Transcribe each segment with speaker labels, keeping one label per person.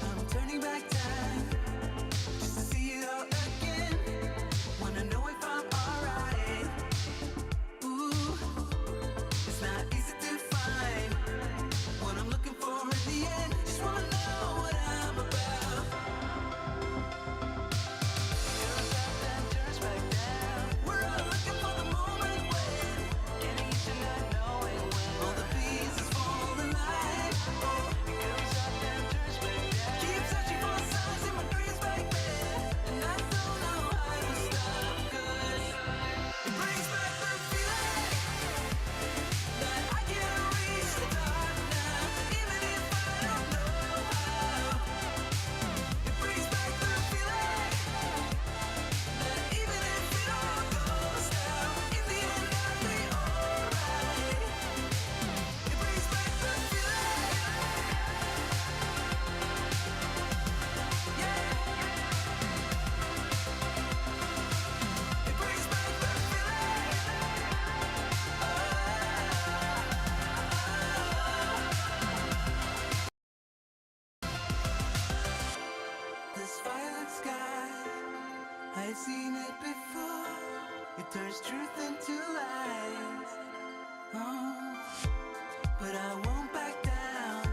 Speaker 1: I'm turning back time just to see it all again. Wanna know if I'm alright. Ooh, it's not easy to find what I'm looking for in the end. Just wanna know what I'm about. Goes up then turns back down. We're all looking for the moment when getting used to not knowing when all the pieces fall in line. Oh, it goes up then turns back down. Keep searching for signs in my dreams back then, and I don't know how to stop 'cause it brings back the feeling that I can't reach the top now, even if I don't know how. It brings back the feeling that even if it all goes down, in the end I'll be alright. It brings back the feeling, yeah. It brings back the feeling. This violet sky, I've seen it before. It turns truth into lies. Oh, but I won't back down.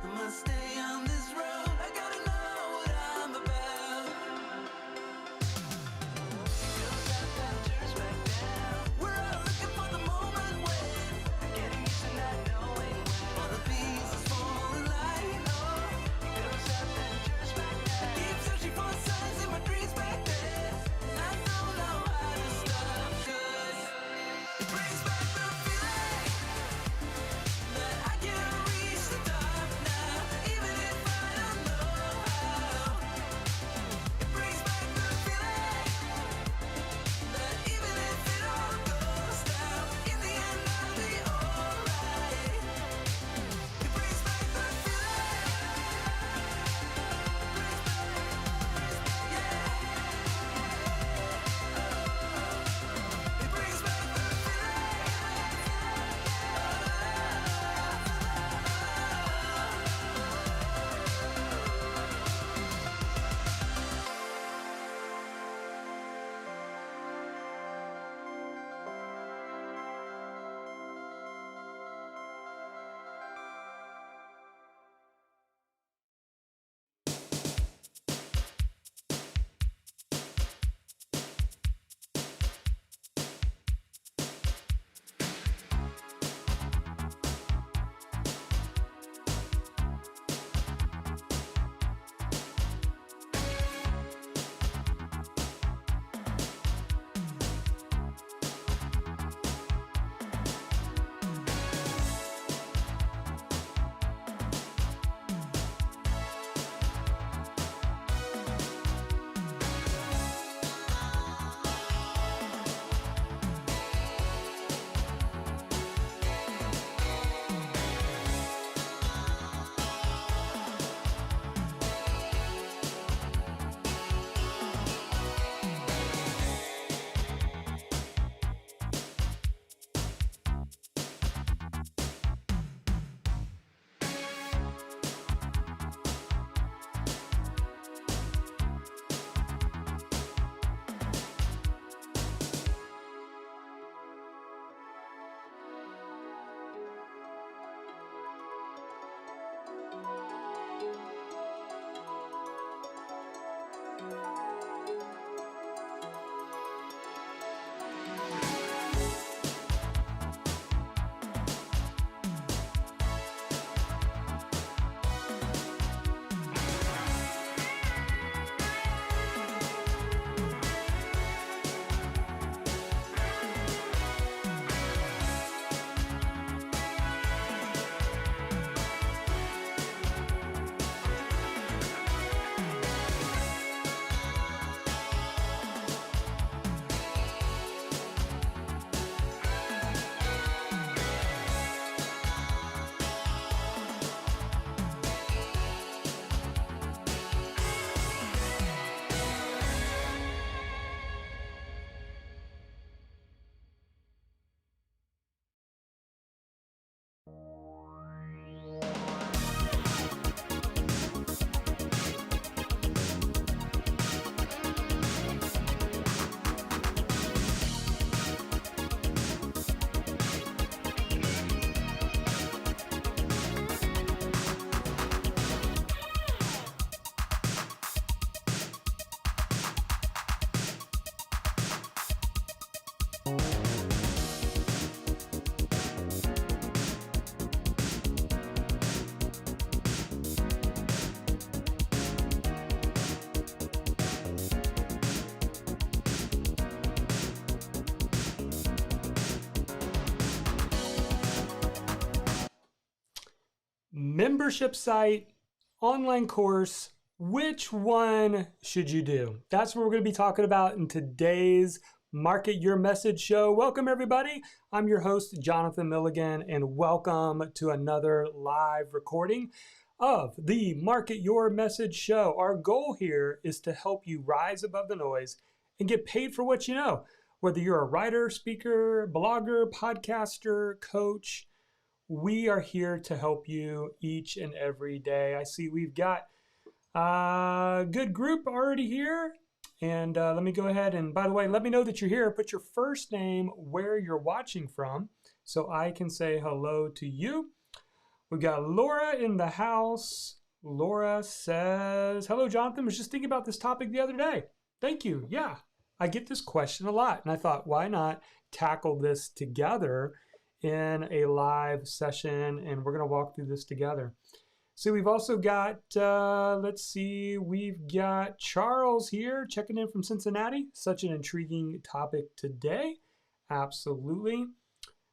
Speaker 1: I must stay on this road. I gotta know what I'm about. It goes up then turns back down. We're all looking for the moment when getting used to not knowing when all the pieces fall in line. Oh, it goes up then turns back down. Keep searching for signs in my dreams back then, and I don't know how to stop 'cause it brings back the feeling that I can't
Speaker 2: Membership site, online course, which one should you do? That's what we're going to be talking about in today's Market Your Message show. Welcome, everybody. I'm your host, Jonathan Milligan, and welcome to another live recording of the Market Your Message show. Our goal here is to help you rise above the noise and get paid for what you know. Whether you're a writer, speaker, blogger, podcaster, coach, we are here to help you each and every day. I see we've got a good group already here. And let me go ahead and, by the way, let me know that you're here. Put your first name, where you're watching from, so I can say hello to you. We've got Laura in the house. Laura says, hello, Jonathan. I was just thinking about this topic the other day. Thank you. Yeah, I get this question a lot. And I thought, why not tackle this together in a live session, and we're going to walk through this together. So we've also got, we've got Charles here checking in from Cincinnati. Such an intriguing topic today. Absolutely.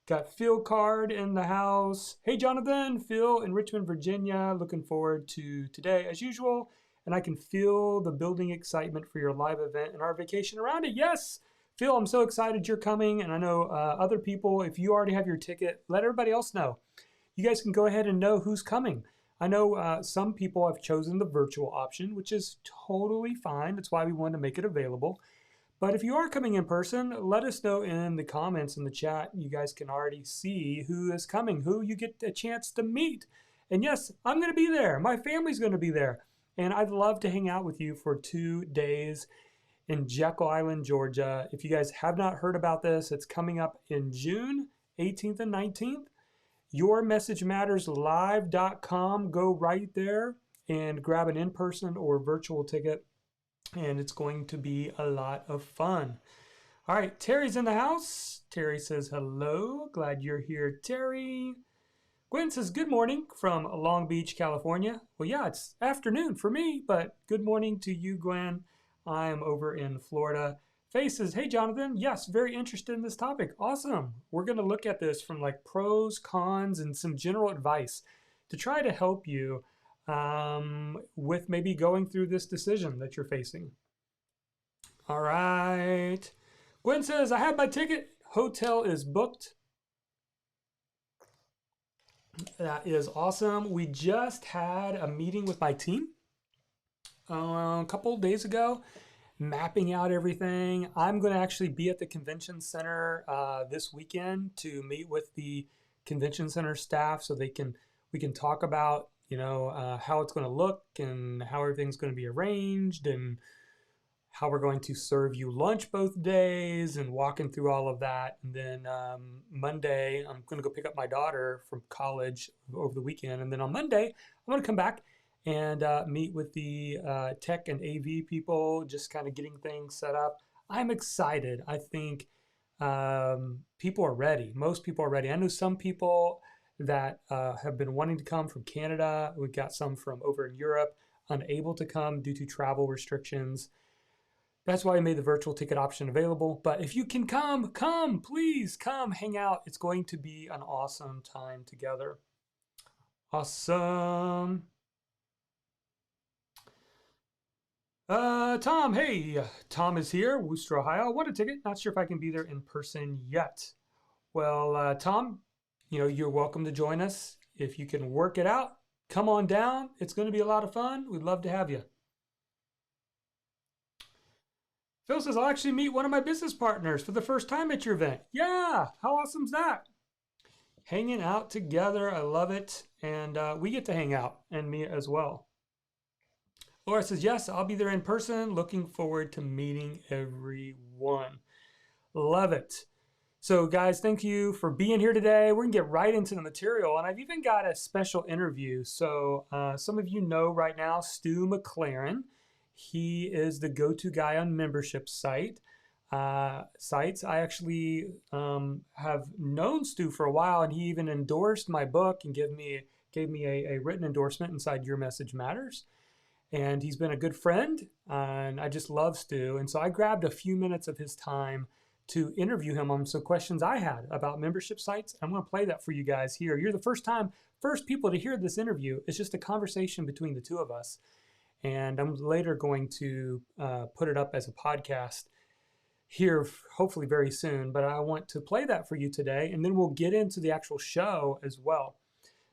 Speaker 2: Got Phil Card in the house. Hey, Jonathan, Phil in Richmond, Virginia. Looking forward to today as usual. And I can feel the building excitement for your live event and our vacation around it. Yes. Phil, I'm so excited you're coming, and I know other people, if you already have your ticket, let everybody else know. You guys can go ahead and know who's coming. I know some people have chosen the virtual option, which is totally fine. That's why we wanted to make it available. But if you are coming in person, let us know in the comments in the chat. You guys can already see who is coming, who you get a chance to meet. And yes, I'm going to be there. My family's going to be there. And I'd love to hang out with you for 2 days in Jekyll Island, Georgia. If you guys have not heard about this, it's coming up in June 18th and 19th. YourMessageMattersLive.com. Go right there and grab an in-person or virtual ticket, and it's going to be a lot of fun. All right, Terry's in the house. Terry says hello. Glad you're here, Terry. Gwen says good morning from Long Beach, California. Well, yeah, it's afternoon for me, but good morning to you, Gwen. I'm over in Florida. Faye says, hey, Jonathan. Yes, very interested in this topic. Awesome. We're going to look at this from like pros, cons, and some general advice to try to help you with maybe going through this decision that you're facing. All right. Gwen says, I have my ticket. Hotel is booked. That is awesome. We just had a meeting with my team a couple of days ago, mapping out everything. I'm going to actually be at the convention center this weekend to meet with the convention center staff, so we can talk about how it's going to look and how everything's going to be arranged and how we're going to serve you lunch both days and walking through all of that. And then Monday, I'm going to go pick up my daughter from college over the weekend. And then on Monday, I'm going to come back and meet with the tech and AV people, just kind of getting things set up. I'm excited. I think people are ready. Most people are ready. I know some people that have been wanting to come from Canada. We've got some from over in Europe, unable to come due to travel restrictions. That's why I made the virtual ticket option available. But if you can come, please come hang out. It's going to be an awesome time together. Awesome. Tom, hey, Tom is here, Worcester, Ohio. What a ticket. Not sure if I can be there in person yet. Well, Tom, you're welcome to join us. If you can work it out, come on down. It's going to be a lot of fun. We'd love to have you. Phil says, I'll actually meet one of my business partners for the first time at your event. Yeah, how awesome is that? Hanging out together, I love it. And we get to hang out, and me as well. Laura says, yes, I'll be there in person. Looking forward to meeting everyone. Love it. So guys, thank you for being here today. We're gonna get right into the material, and I've even got a special interview. So some of you know right now, Stu McLaren. He is the go-to guy on membership sites. I actually have known Stu for a while, and he even endorsed my book and gave me a written endorsement inside Your Message Matters. And he's been a good friend, and I just love Stu. And so I grabbed a few minutes of his time to interview him on some questions I had about membership sites. I'm going to play that for you guys here. You're the first people to hear this interview. It's just a conversation between the two of us. And I'm later going to put it up as a podcast here, hopefully very soon. But I want to play that for you today, and then we'll get into the actual show as well.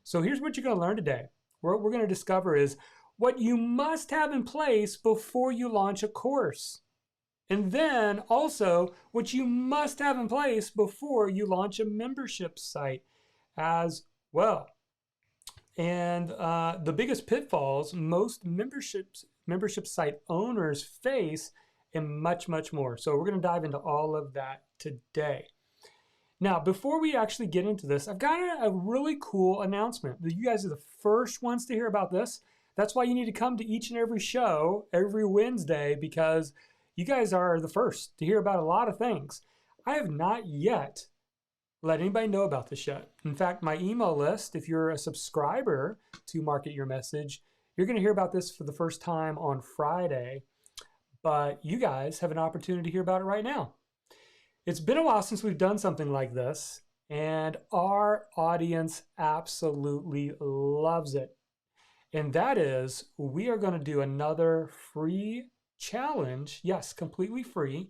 Speaker 2: So here's what you're going to learn today. What we're going to discover is what you must have in place before you launch a course. And then also what you must have in place before you launch a membership site as well. And the biggest pitfalls most membership site owners face, and much, much more. So we're going to dive into all of that today. Now, before we actually get into this, I've got a really cool announcement. You guys are the first ones to hear about this. That's why you need to come to each and every show every Wednesday, because you guys are the first to hear about a lot of things. I have not yet let anybody know about this yet. In fact, my email list, if you're a subscriber to Market Your Message, you're going to hear about this for the first time on Friday, but you guys have an opportunity to hear about it right now. It's been a while since we've done something like this, and our audience absolutely loves it. And that is, we are going to do another free challenge, yes, completely free,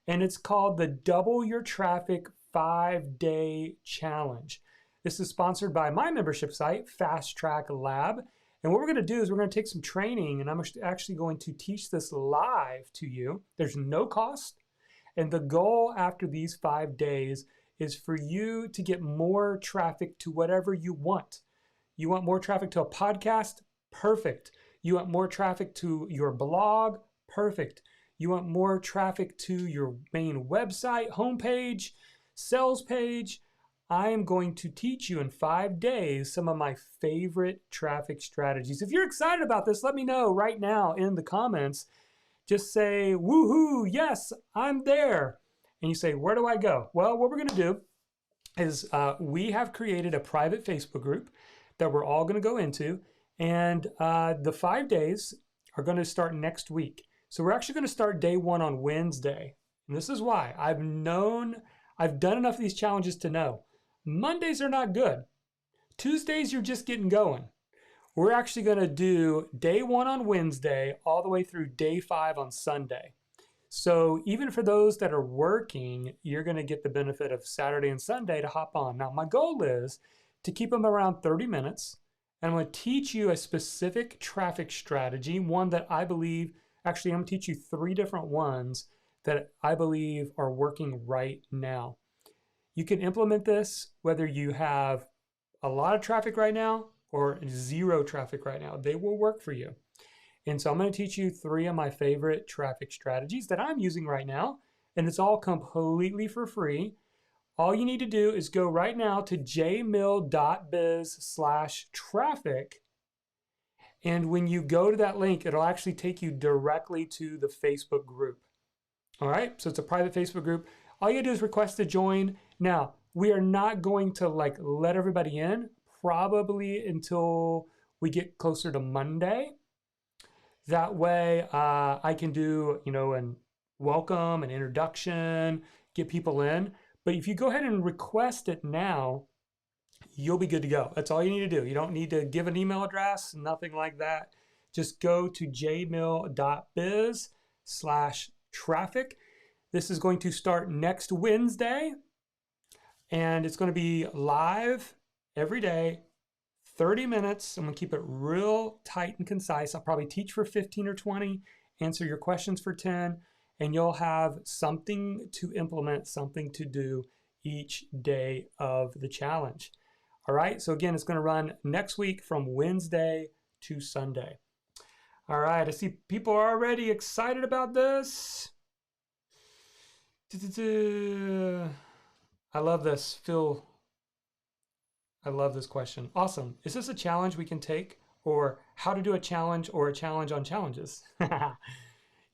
Speaker 2: and it's called the Double Your Traffic 5-Day Challenge. This is sponsored by my membership site, Fast Track Lab. And what we're going to do is we're going to take some training, and I'm actually going to teach this live to you. There's no cost. And the goal after these 5 days is for you to get more traffic to whatever you want. You want more traffic to a podcast? Perfect. You want more traffic to your blog? Perfect. You want more traffic to your main website, homepage, sales page? I am going to teach you in 5 days some of my favorite traffic strategies. If you're excited about this, let me know right now in the comments. Just say, woohoo, yes, I'm there. And you say, where do I go? Well, what we're going to do is we have created a private Facebook group that we're all going to go into. And the 5 days are going to start next week. So we're actually going to start day 1 on Wednesday. And this is why. I've done enough of these challenges to know Mondays are not good. Tuesdays, you're just getting going. We're actually going to do day 1 on Wednesday all the way through day 5 on Sunday. So even for those that are working, you're going to get the benefit of Saturday and Sunday to hop on. Now, my goal is to keep them around 30 minutes. And I'm going to teach you a specific traffic strategy, one that I believe, actually, I'm going to teach you 3 different ones that I believe are working right now. You can implement this whether you have a lot of traffic right now or 0 traffic right now. They will work for you. And so I'm going to teach you 3 of my favorite traffic strategies that I'm using right now. And it's all completely for free. All you need to do is go right now to jmill.biz/traffic. And when you go to that link, it'll actually take you directly to the Facebook group. All right, so it's a private Facebook group. All you gotta do is request to join. Now, we are not going to let everybody in, probably until we get closer to Monday. That way I can do, an welcome, an introduction, get people in. But if you go ahead and request it now, you'll be good to go. That's all you need to do. You don't need to give an email address, nothing like that. Just go to jmill.biz/traffic. This is going to start next Wednesday, and it's going to be live every day, 30 minutes. I'm going to keep it real tight and concise. I'll probably teach for 15 or 20, answer your questions for 10, and you'll have something to implement, something to do each day of the challenge. All right, so again, it's going to run next week from Wednesday to Sunday. All right, I see people are already excited about this. I love this, Phil. I love this question. Awesome. Is this a challenge we can take, or how to do a challenge or a challenge on challenges?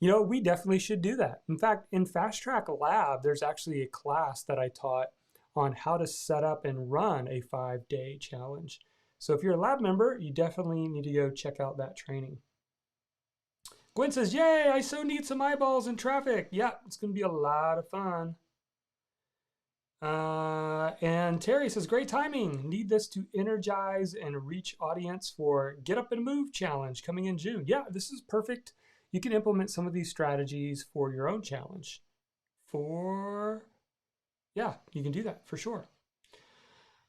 Speaker 2: We definitely should do that. In fact, in Fast Track Lab, there's actually a class that I taught on how to set up and run a 5-day challenge. So if you're a lab member, you definitely need to go check out that training. Gwen says, yay, I so need some eyeballs in traffic. Yeah, it's going to be a lot of fun. And Terry says, great timing. Need this to energize and reach audience for Get Up and Move challenge coming in June. Yeah, this is perfect. You can implement some of these strategies for your own challenge. Yeah, you can do that for sure.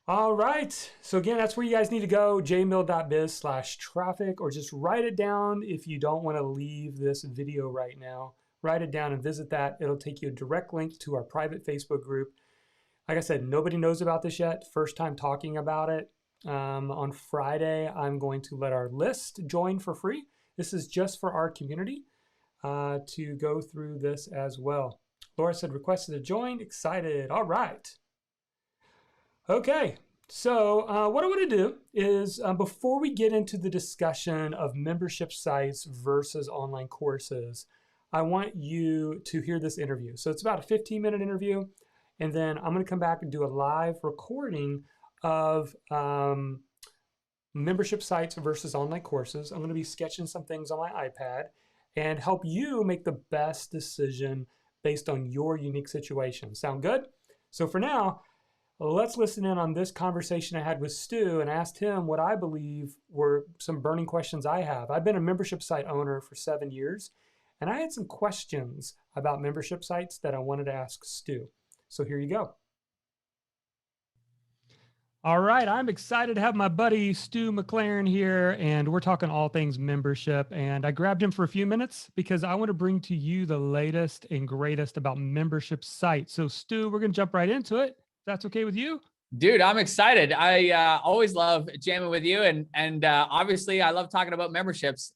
Speaker 2: All right. So again, that's where you guys need to go, jmill.biz/traffic, or just write it down if you don't want to leave this video right now. Write it down and visit that. It'll take you a direct link to our private Facebook group. Like I said, nobody knows about this yet. First time talking about it. On Friday, I'm going to let our list join for free. This is just for our community to go through this as well. Laura said, requested to join. Excited. All right. Okay. So what I want to do is before we get into the discussion of membership sites versus online courses, I want you to hear this interview. So it's about a 15-minute interview. And then I'm going to come back and do a live recording of membership sites versus online courses. I'm going to be sketching some things on my iPad and help you make the best decision based on your unique situation. Sound good? So for now, let's listen in on this conversation I had with Stu and asked him what I believe were some burning questions I have. I've been a membership site owner for 7 years, and I had some questions about membership sites that I wanted to ask Stu. So here you go. All right, I'm excited to have my buddy Stu McLaren here, and we're talking all things membership. And I grabbed him for a few minutes because I want to bring to you the latest and greatest about membership sites. So Stu, we're going to jump right into it. If that's okay with you?
Speaker 3: Dude, I'm excited. I always love jamming with you, and obviously I love talking about memberships.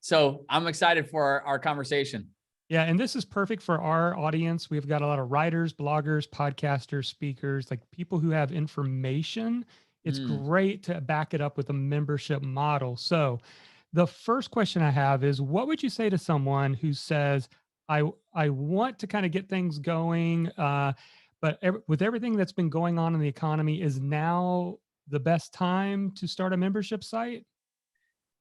Speaker 3: So I'm excited for our conversation.
Speaker 2: Yeah, and this is perfect for our audience. We've got a lot of writers, bloggers, podcasters, speakers, like people who have information. It's great to back it up with a membership model. So the first question I have is, what would you say to someone who says, I want to kind of get things going, but with everything that's been going on in the economy, is now the best time to start a membership site?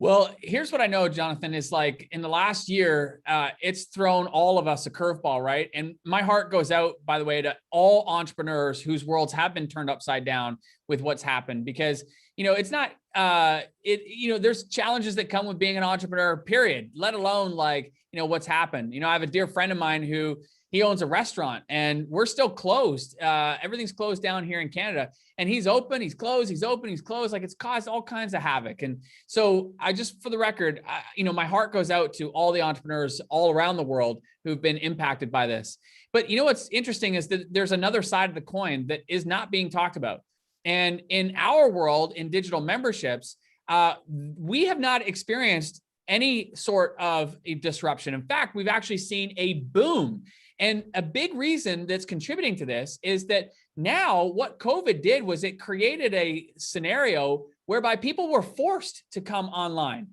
Speaker 3: Well, here's what I know, Jonathan, is like in the last year, it's thrown all of us a curveball, right? And my heart goes out, by the way, to all entrepreneurs whose worlds have been turned upside down with what's happened, because, it's not, there's challenges that come with being an entrepreneur, period, let alone like, what's happened. I have a dear friend of mine who he owns a restaurant and we're still closed. Everything's closed down here in Canada, and he's open, he's closed, he's open, he's closed. Like, it's caused all kinds of havoc. And so I just, for the record, my heart goes out to all the entrepreneurs all around the world who've been impacted by this. But what's interesting is that there's another side of the coin that is not being talked about. And in our world, in digital memberships, we have not experienced any sort of a disruption. In fact, we've actually seen a boom. And a big reason that's contributing to this is that now what COVID did was it created a scenario whereby people were forced to come online.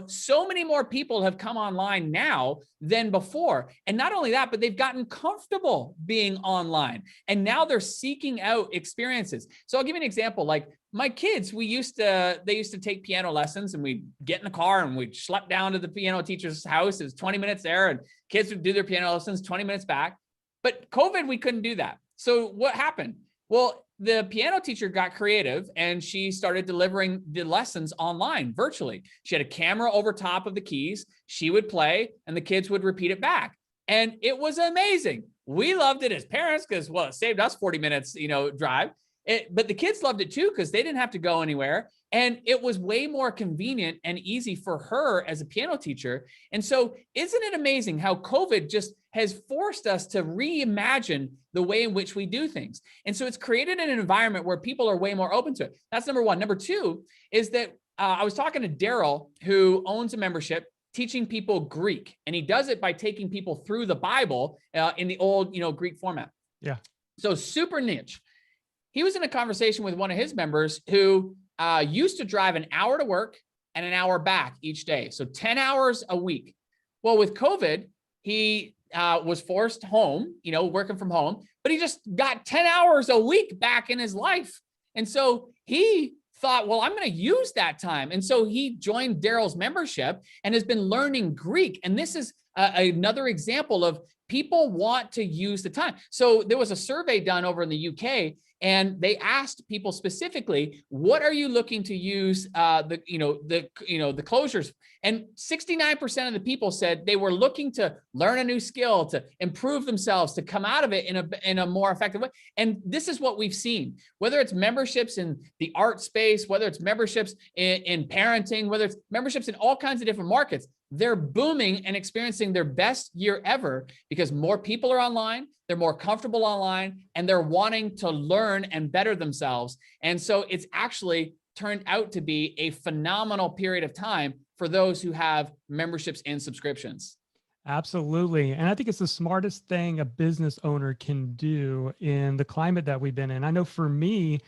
Speaker 3: So many more people have come online now than before. And not only that, but they've gotten comfortable being online. And now they're seeking out experiences. So I'll give you an example. Like my kids, they used to take piano lessons, and we'd get in the car and we'd schlep down to the piano teacher's house. It was 20 minutes there, and kids would do their piano lessons 20 minutes back. But COVID, we couldn't do that. So what happened? Well, the piano teacher got creative and she started delivering the lessons online virtually. She had a camera over top of the keys. She would play and the kids would repeat it back. And it was amazing. We loved it as parents because, well, it saved us 40 minutes, drive. But the kids loved it too because they didn't have to go anywhere. And it was way more convenient and easy for her as a piano teacher. And so isn't it amazing how COVID just has forced us to reimagine the way in which we do things? And so it's created an environment where people are way more open to it. That's number one. Number two is that I was talking to Daryl, who owns a membership teaching people Greek. And he does it by taking people through the Bible in the old, Greek format.
Speaker 2: Yeah.
Speaker 3: So super niche. He was in a conversation with one of his members who used to drive an hour to work and an hour back each day. So 10 hours a week. Well, with COVID, he was forced home, working from home, but he just got 10 hours a week back in his life. And so he thought, well, I'm going to use that time. And so he joined Daryl's membership and has been learning Greek. And this is another example of people want to use the time. So there was a survey done over in the UK, and they asked people specifically, what are you looking to use the closures? And 69% of the people said they were looking to learn a new skill, to improve themselves, to come out of it in a more effective way. And this is what we've seen, whether it's memberships in the art space, whether it's memberships in parenting, whether it's memberships in all kinds of different markets, they're booming and experiencing their best year ever because more people are online, they're more comfortable online, and they're wanting to learn and better themselves. And so it's actually turned out to be a phenomenal period of time for those who have memberships and subscriptions.
Speaker 2: Absolutely. And I think it's the smartest thing a business owner can do in the climate that we've been in. I know for me,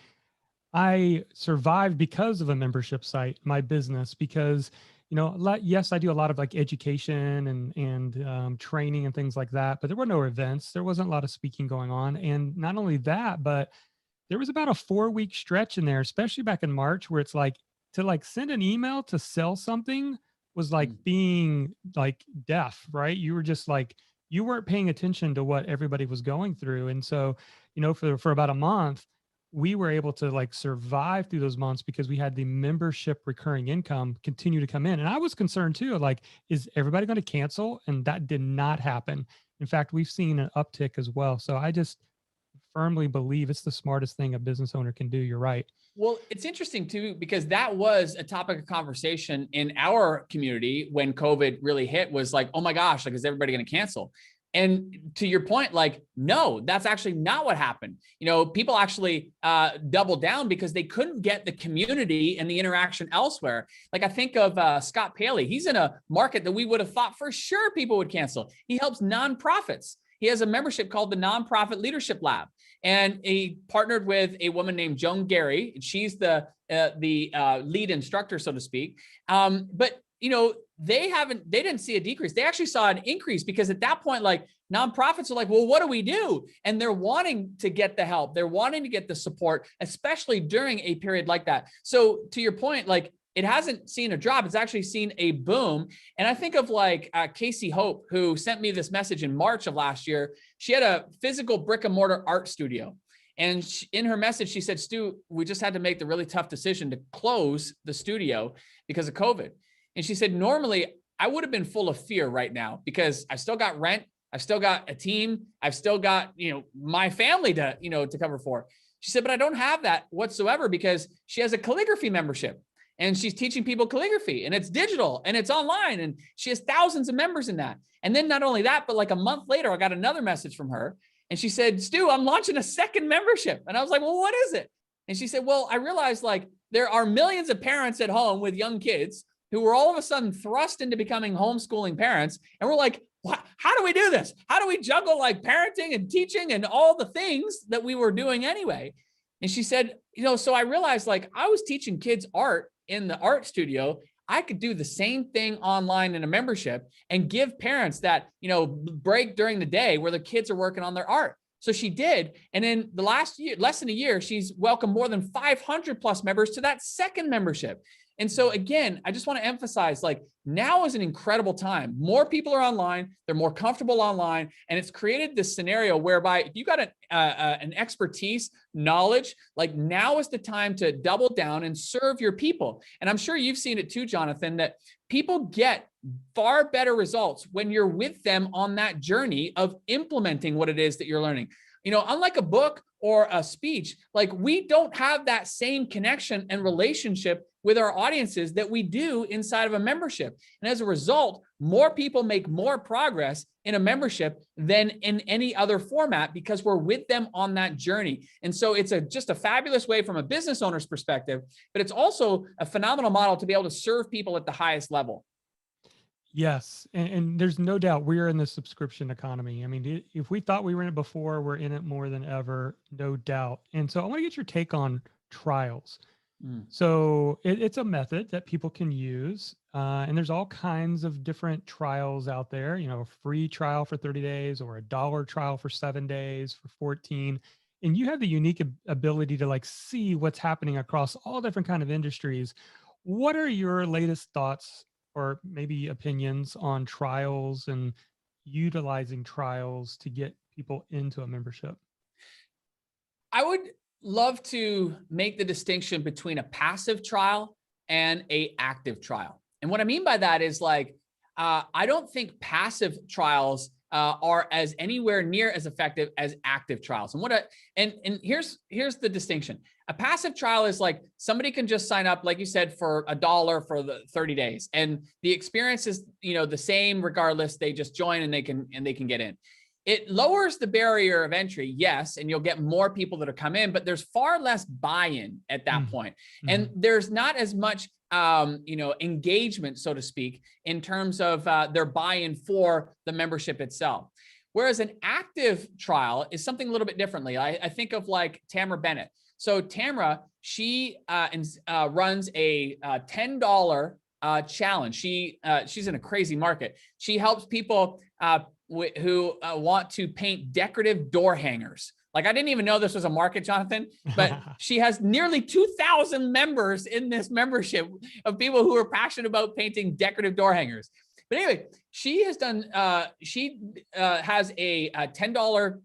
Speaker 2: I survived because of a membership site, my business, because yes, I do a lot of like education and training and things like that, but there were no events. There wasn't a lot of speaking going on. And not only that, but there was about a 4-week stretch in there, especially back in March, where it's like to like send an email to sell something was like being like deaf, right? You were just like, you weren't paying attention to what everybody was going through. And so, for about a month, we were able to like survive through those months because we had the membership recurring income continue to come in. And I was concerned too, like, is everybody going to cancel? And that did not happen. In fact, we've seen an uptick as well. So I just firmly believe it's the smartest thing a business owner can do. You're right.
Speaker 3: Well, it's interesting too, because that was a topic of conversation in our community when COVID really hit, was like, oh my gosh, like, is everybody going to cancel? And to your point, like, no, that's actually not what happened. People actually doubled down because they couldn't get the community and the interaction elsewhere. Like I think of Scott Paley. He's in a market that we would have thought for sure people would cancel. He helps nonprofits. He has a membership called the Nonprofit Leadership Lab. And he partnered with a woman named Joan Gary. She's the lead instructor, so to speak. But they didn't see a decrease. They actually saw an increase because at that point, like, nonprofits are like, well, what do we do? And they're wanting to get the help. They're wanting to get the support, especially during a period like that. So to your point, like, it hasn't seen a drop. It's actually seen a boom. And I think of like Casey Hope, who sent me this message in March of last year. She had a physical brick and mortar art studio. And in her message, she said, Stu, we just had to make the really tough decision to close the studio because of COVID. And she said, normally I would have been full of fear right now because I've still got rent. I've still got a team. I've still got, my family to cover for. She said, but I don't have that whatsoever because she has a calligraphy membership and she's teaching people calligraphy and it's digital and it's online and she has thousands of members in that. And then not only that, but like a month later, I got another message from her and she said, Stu, I'm launching a second membership. And I was like, well, what is it? And she said, well, I realized like there are millions of parents at home with young kids who were all of a sudden thrust into becoming homeschooling parents. And we're like, how do we do this? How do we juggle like parenting and teaching and all the things that we were doing anyway? And she said, so I realized like I was teaching kids art in the art studio. I could do the same thing online in a membership and give parents that, break during the day where the kids are working on their art. So she did. And in the last year, less than a year, she's welcomed more than 500 plus members to that second membership. And so again, I just want to emphasize, like, now is an incredible time. More people are online. They're more comfortable online. And it's created this scenario whereby if you got an expertise, knowledge, like now is the time to double down and serve your people. And I'm sure you've seen it too, Jonathan, that people get far better results when you're with them on that journey of implementing what it is that you're learning. Unlike a book or a speech, like we don't have that same connection and relationship with our audiences that we do inside of a membership. And as a result, more people make more progress in a membership than in any other format because we're with them on that journey. And so it's just a fabulous way from a business owner's perspective, but it's also a phenomenal model to be able to serve people at the highest level.
Speaker 2: Yes. And there's no doubt we're in the subscription economy. I mean, if we thought we were in it before, we're in it more than ever, no doubt. And so I want to get your take on trials. So it's a method that people can use. And there's all kinds of different trials out there, a free trial for 30 days or $1 trial for 7 days for 14. And you have the unique ability to like see what's happening across all different kind of industries. What are your latest thoughts or maybe opinions on trials and utilizing trials to get people into a membership?
Speaker 3: I would love to make the distinction between a passive trial and a active trial. And what I mean by that is like, I don't think passive trials are as anywhere near as effective as active trials. And here's the distinction. A passive trial is like somebody can just sign up, like you said, for $1 for the 30 days, and the experience is the same regardless. They just join and they can get in. It lowers the barrier of entry, yes, and you'll get more people that are come in, but there's far less buy-in at that point. And there's not as much engagement, so to speak, in terms of their buy-in for the membership itself. Whereas an active trial is something a little bit differently. I think of like Tamara Bennett. So Tamara, she runs a $10 challenge. She's in a crazy market. She helps people who want to paint decorative door hangers. Like, I didn't even know this was a market, Jonathan, but she has nearly 2,000 members in this membership of people who are passionate about painting decorative door hangers. But anyway, she has done, has a $10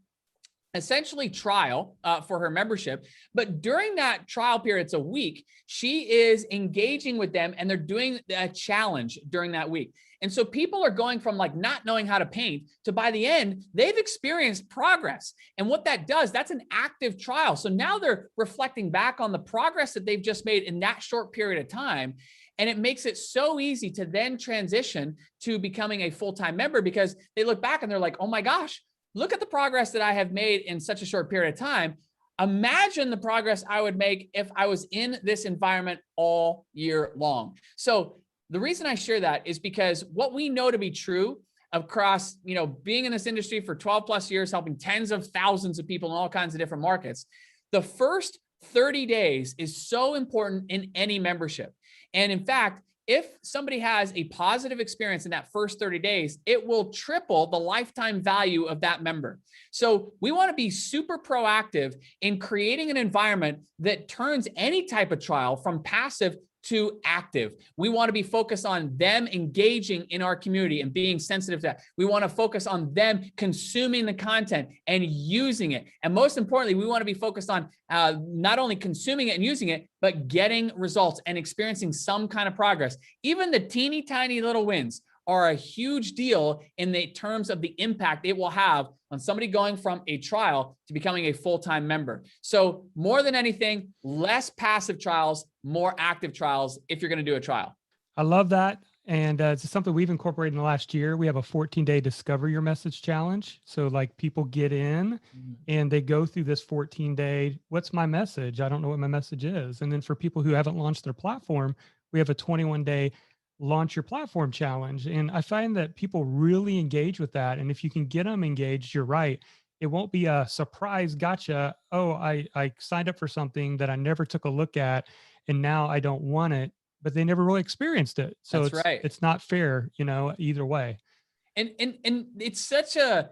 Speaker 3: essentially trial for her membership. But during that trial period, it's a week, she is engaging with them and they're doing a challenge during that week. And so people are going from like not knowing how to paint to by the end, they've experienced progress. And what that does, that's an active trial. So now they're reflecting back on the progress that they've just made in that short period of time. And it makes it so easy to then transition to becoming a full-time member, because they look back and they're like, oh my gosh, look at the progress that I have made in such a short period of time. Imagine the progress I would make if I was in this environment all year long. So the reason I share that is because what we know to be true across, being in this industry for 12 plus years, helping tens of thousands of people in all kinds of different markets, the first 30 days is so important in any membership. And in fact, if somebody has a positive experience in that first 30 days, it will triple the lifetime value of that member. So we want to be super proactive in creating an environment that turns any type of trial from passive to active. We want to be focused on them engaging in our community and being sensitive to that. We want to focus on them consuming the content and using it. And most importantly, we want to be focused on not only consuming it and using it, but getting results and experiencing some kind of progress. Even the teeny tiny little wins are a huge deal in the terms of the impact it will have on somebody going from a trial to becoming a full-time member. So more than anything, less passive trials, more active trials if you're going to do a trial.
Speaker 2: I love that. And it's something we've incorporated in the last year. We have a 14-day Discover Your Message challenge. So like people get in and they go through this 14-day, what's my message? I don't know what my message is. And then for people who haven't launched their platform, we have a 21-day launch your platform challenge. And I find that people really engage with that. And if you can get them engaged, you're right. It won't be a surprise gotcha. Oh, I signed up for something that I never took a look at and now I don't want it, but they never really experienced it. So
Speaker 3: That's right.
Speaker 2: It's not fair, either way.
Speaker 3: And it's such a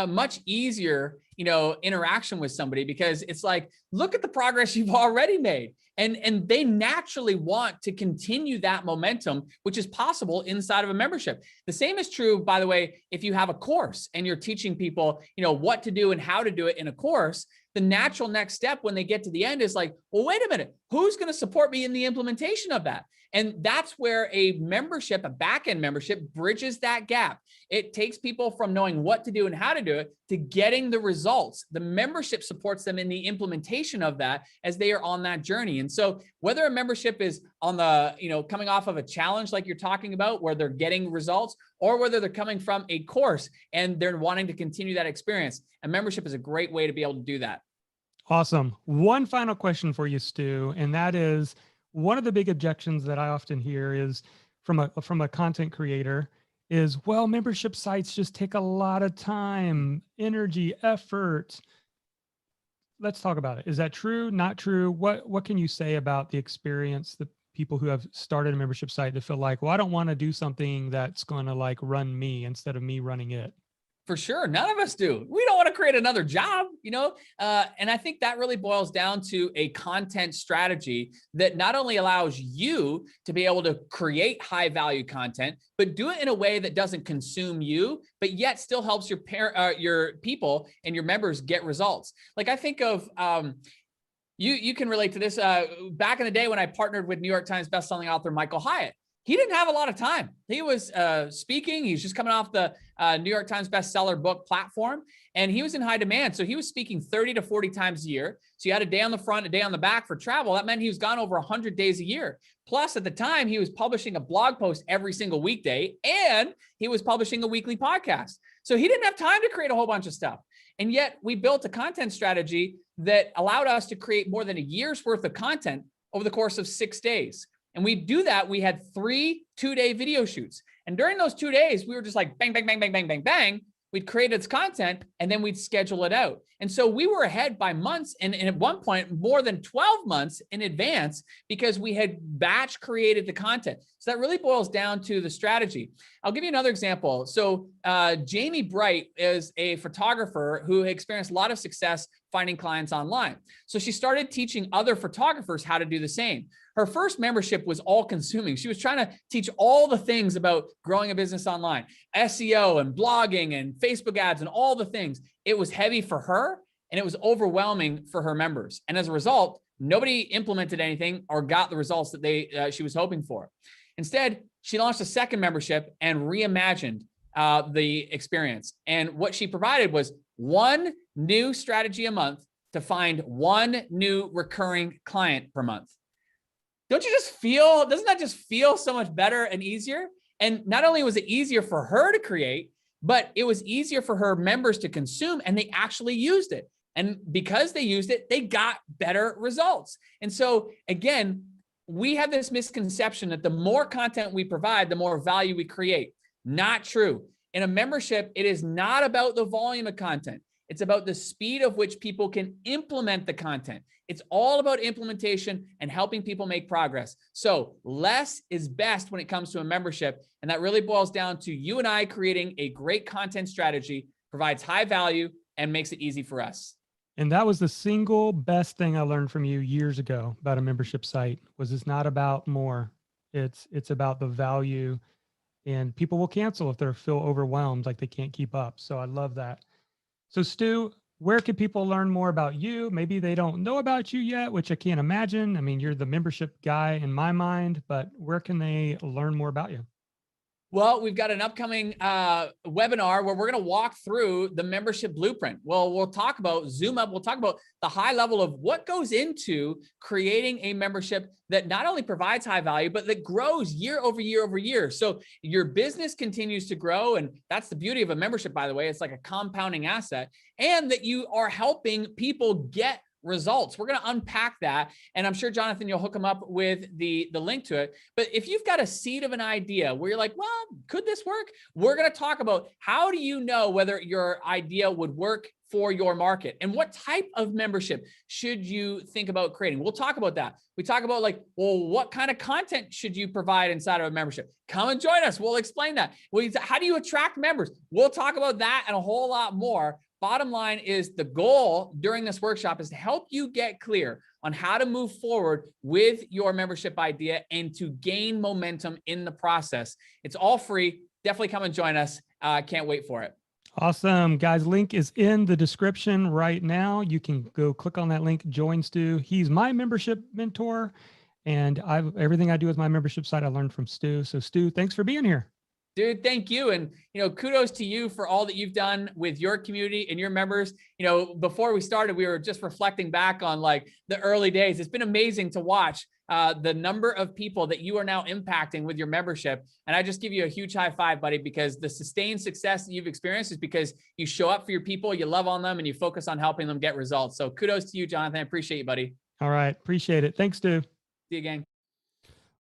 Speaker 3: much easier, interaction with somebody, because it's like, look at the progress you've already made. And they naturally want to continue that momentum, which is possible inside of a membership. The same is true, by the way, if you have a course and you're teaching people, what to do and how to do it in a course. The natural next step when they get to the end is like, well, wait a minute, who's going to support me in the implementation of that? And that's where a membership, a back-end membership, bridges that gap. It takes people from knowing what to do and how to do it to getting the results. The membership supports them in the implementation of that as they are on that journey. And so whether a membership is on the, coming off of a challenge like you're talking about, where they're getting results, or whether they're coming from a course and they're wanting to continue that experience, a membership is a great way to be able to do that.
Speaker 2: Awesome. One final question for you, Stu, and that is, one of the big objections that I often hear is from a content creator is, well, membership sites just take a lot of time, energy, effort. Let's talk about it. Is that true? Not true? What can you say about the experience, the people who have started a membership site to feel like, well, I don't want to do something that's going to like run me instead of me running it?
Speaker 3: For sure. None of us do. We don't want to create another job, and I think that really boils down to a content strategy that not only allows you to be able to create high value content, but do it in a way that doesn't consume you, but yet still helps your people and your members get results. Like I think of, you can relate to this. Back in the day when I partnered with New York Times bestselling author Michael Hyatt, he didn't have a lot of time. He was speaking. He's just coming off the New York Times bestseller book platform, and he was in high demand. So he was speaking 30 to 40 times a year. So you had a day on the front, a day on the back for travel. That meant he was gone over 100 days a year. Plus, at the time, he was publishing a blog post every single weekday, and he was publishing a weekly podcast. So he didn't have time to create a whole bunch of stuff. And yet we built a content strategy that allowed us to create more than a year's worth of content over the course of 6 days. And we do that. We had 3 2-day video shoots. And during those 2 days, we were just like bang, bang, bang, bang, bang, bang, bang. We'd create its content and then we'd schedule it out. And so we were ahead by months and at one point more than 12 months in advance because we had batch created the content. So that really boils down to the strategy. I'll give you another example. So Jamie Bright is a photographer who experienced a lot of success finding clients online. So she started teaching other photographers how to do the same. Her first membership was all consuming. She was trying to teach all the things about growing a business online, SEO and blogging and Facebook ads and all the things. It was heavy for her and it was overwhelming for her members. And as a result, nobody implemented anything or got the results that she was hoping for. Instead, she launched a second membership and reimagined the experience. And what she provided was one new strategy a month to find one new recurring client per month. Doesn't that just feel so much better and easier? And not only was it easier for her to create, but it was easier for her members to consume and they actually used it. And because they used it, they got better results. And so again, we have this misconception that the more content we provide, the more value we create. Not true. In a membership, it is not about the volume of content. It's about the speed of which people can implement the content. It's all about implementation and helping people make progress. So less is best when it comes to a membership. And that really boils down to you and I creating a great content strategy, provides high value and makes it easy for us.
Speaker 2: And that was the single best thing I learned from you years ago about a membership site was it's not about more. It's about the value, and people will cancel if they feel overwhelmed, like they can't keep up. So I love that. So Stu, where can people learn more about you? Maybe they don't know about you yet, which I can't imagine. I mean, you're the membership guy in my mind, but where can they learn more about you?
Speaker 3: Well, we've got an upcoming webinar where we're going to walk through the membership blueprint. Well, we'll talk about we'll talk about the high level of what goes into creating a membership that not only provides high value, but that grows year over year over year. So your business continues to grow. And that's the beauty of a membership, by the way. It's like a compounding asset, and that you are helping people get results. We're going to unpack that. And I'm sure, Jonathan, you'll hook them up with the link to it. But if you've got a seed of an idea where you're like, well, could this work? We're going to talk about how do you know whether your idea would work for your market and what type of membership should you think about creating. We'll talk about that. We talk about like, well, what kind of content should you provide inside of a membership? Come and join us. We'll explain that. How do you attract members? We'll talk about that and a whole lot more. Bottom line is the goal during this workshop is to help you get clear on how to move forward with your membership idea and to gain momentum in the process. It's all free. Definitely come and join us. Can't wait for it.
Speaker 2: Awesome. Guys, link is in the description right now. You can go click on that link, join Stu. He's my membership mentor, and everything I do with my membership site, I learned from Stu. So Stu, thanks for being here.
Speaker 3: Dude, thank you. And, kudos to you for all that you've done with your community and your members. Before we started, we were just reflecting back on like the early days. It's been amazing to watch the number of people that you are now impacting with your membership. And I just give you a huge high five, buddy, because the sustained success that you've experienced is because you show up for your people, you love on them, and you focus on helping them get results. So kudos to you, Jonathan. I appreciate you, buddy.
Speaker 2: All right. Appreciate it. Thanks, Stu.
Speaker 3: See you again.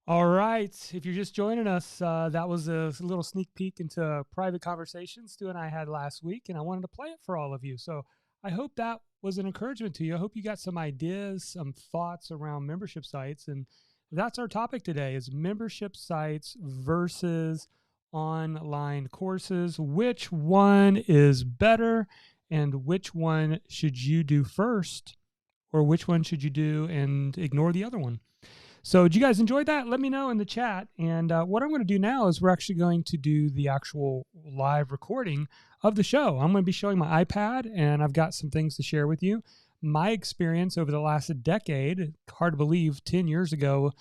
Speaker 2: All right. If you're just joining us, that was a little sneak peek into a private conversation Stu and I had last week, and I wanted to play it for all of you. So I hope that was an encouragement to you. I hope you got some ideas, some thoughts around membership sites. And that's our topic today is membership sites versus online courses. Which one is better, and which one should you do first, or which one should you do and ignore the other one? So did you guys enjoy that? Let me know in the chat. And what I'm going to do now is we're actually going to do the actual live recording of the show. I'm going to be showing my iPad, and I've got some things to share with you. My experience over the last decade, hard to believe, 10 years ago,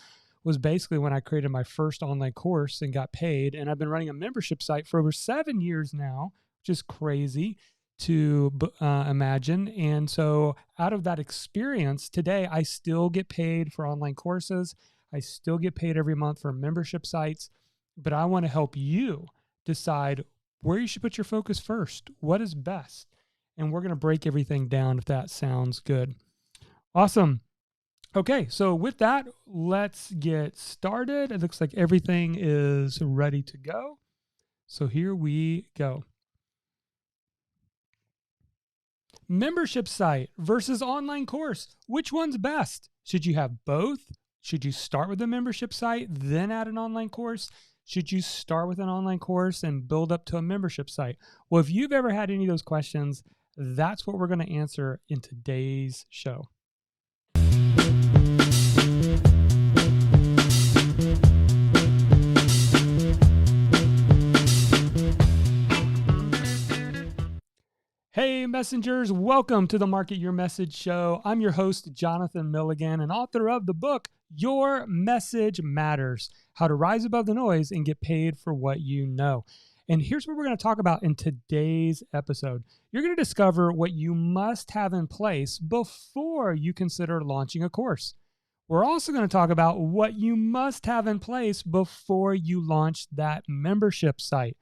Speaker 2: was basically when I created my first online course and got paid. And I've been running a membership site for over 7 years now, which is crazy to imagine. And so out of that experience today, I still get paid for online courses. I still get paid every month for membership sites, but I want to help you decide where you should put your focus first. What is best? And we're going to break everything down if that sounds good. Awesome. Okay, so with that, let's get started. It looks like everything is ready to go. So here we go. Membership site versus online course. Which one's best? Should you have both? Should you start with a membership site, then add an online course? Should you start with an online course and build up to a membership site? Well, if you've ever had any of those questions, that's what we're going to answer in today's show. Hey, messengers, welcome to the Market Your Message Show. I'm your host, Jonathan Milligan, and author of the book, Your Message Matters: How to Rise Above the Noise and Get Paid for What You Know. And here's what we're going to talk about in today's episode. You're going to discover what you must have in place before you consider launching a course. We're also going to talk about what you must have in place before you launch that membership site.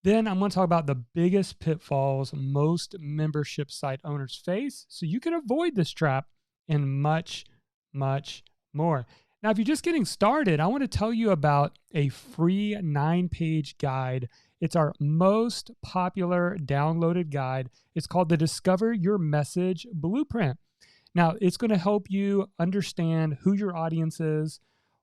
Speaker 2: Then I'm going to talk about the biggest pitfalls most membership site owners face so you can avoid this trap and much, much more. Now, if you're just getting started, I want to tell you about a free 9-page guide. It's our most popular downloaded guide. It's called the Discover Your Message Blueprint. Now, it's going to help you understand who your audience is,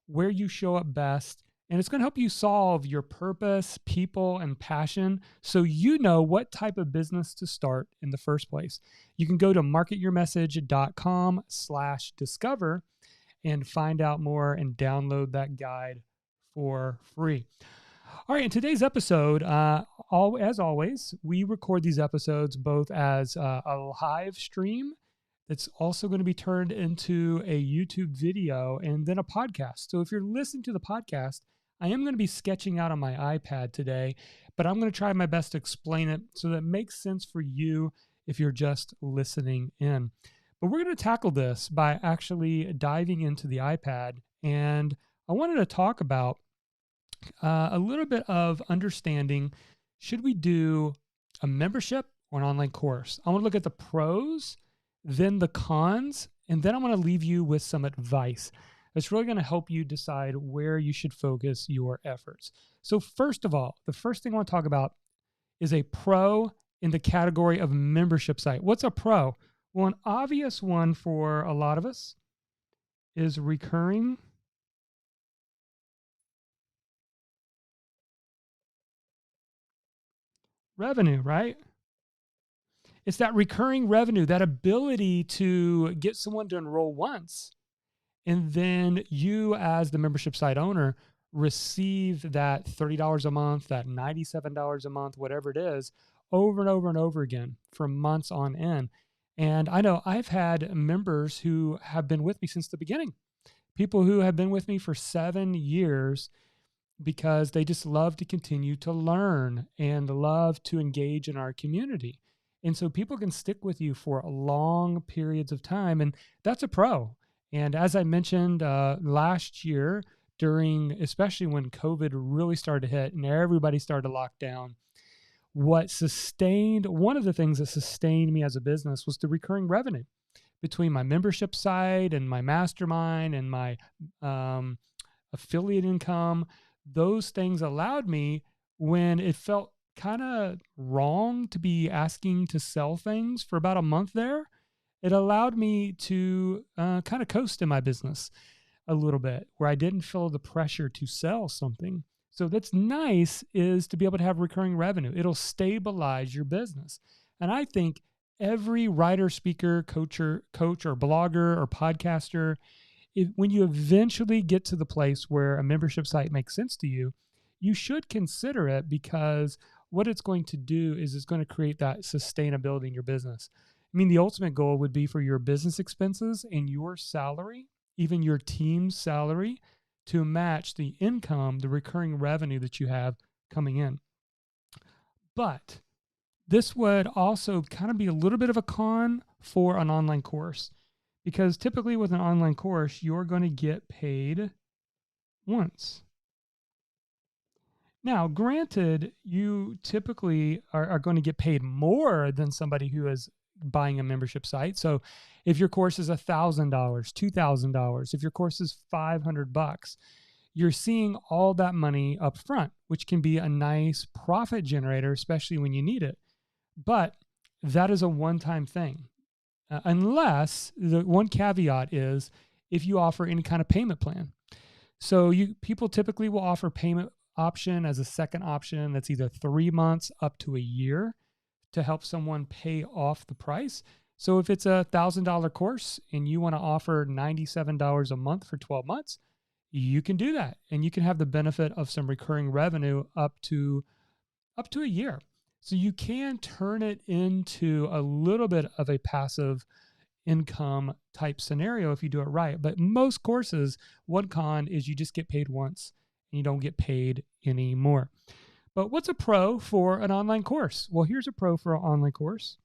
Speaker 2: where you show up best, and it's going to help you solve your purpose, people, and passion so you know what type of business to start in the first place. You can go to marketyourmessage.com/discover and find out more and download that guide for free. All right, in today's episode, as always, we record these episodes both as a live stream that's also going to be turned into a YouTube video and then a podcast. So if you're listening to the podcast, I am going to be sketching out on my iPad today, but I'm going to try my best to explain it so that it makes sense for you if you're just listening in. But we're going to tackle this by actually diving into the iPad, and I wanted to talk about a little bit of understanding, should we do a membership or an online course? I want to look at the pros, then the cons, and then I'm going to leave you with some advice. It's really going to help you decide where you should focus your efforts. So first of all, the first thing I want to talk about is a pro in the category of membership site. What's a pro? Well, an obvious one for a lot of us is recurring revenue, right? It's that recurring revenue, that ability to get someone to enroll once, and then you as the membership site owner receive that $30 a month, that $97 a month, whatever it is, over and over and over again for months on end. And I know I've had members who have been with me since the beginning, people who have been with me for 7 years because they just love to continue to learn and love to engage in our community. And so people can stick with you for long periods of time, and that's a pro. And as I mentioned last year, especially when COVID really started to hit and everybody started to lock down, one of the things that sustained me as a business was the recurring revenue between my membership site and my mastermind and my affiliate income. Those things allowed me, when it felt kind of wrong to be asking to sell things for about a month there, it allowed me to kind of coast in my business a little bit, where I didn't feel the pressure to sell something. So that's nice is to be able to have recurring revenue. It'll stabilize your business. And I think every writer, speaker, coach or blogger or podcaster, when you eventually get to the place where a membership site makes sense to you, you should consider it, because what it's going to do is it's going to create that sustainability in your business. I mean, the ultimate goal would be for your business expenses and your salary, even your team's salary, to match the income, the recurring revenue that you have coming in. But this would also kind of be a little bit of a con for an online course, because typically with an online course, you're going to get paid once. Now, granted, you typically are going to get paid more than somebody who is buying a membership site. So if your course is $1,000, $2,000, if your course is $500, you're seeing all that money up front, which can be a nice profit generator, especially when you need it. But that is a one-time thing. Unless the one caveat is if you offer any kind of payment plan. So people typically will offer payment option as a second option that's either 3 months up to a year to help someone pay off the price. So if it's a $1,000 course and you want to offer $97 a month for 12 months, you can do that. And you can have the benefit of some recurring revenue up to a year. So you can turn it into a little bit of a passive income type scenario if you do it right. But most courses, one con is you just get paid once and you don't get paid anymore. But what's a pro for an online course? Well, here's a pro for an online course.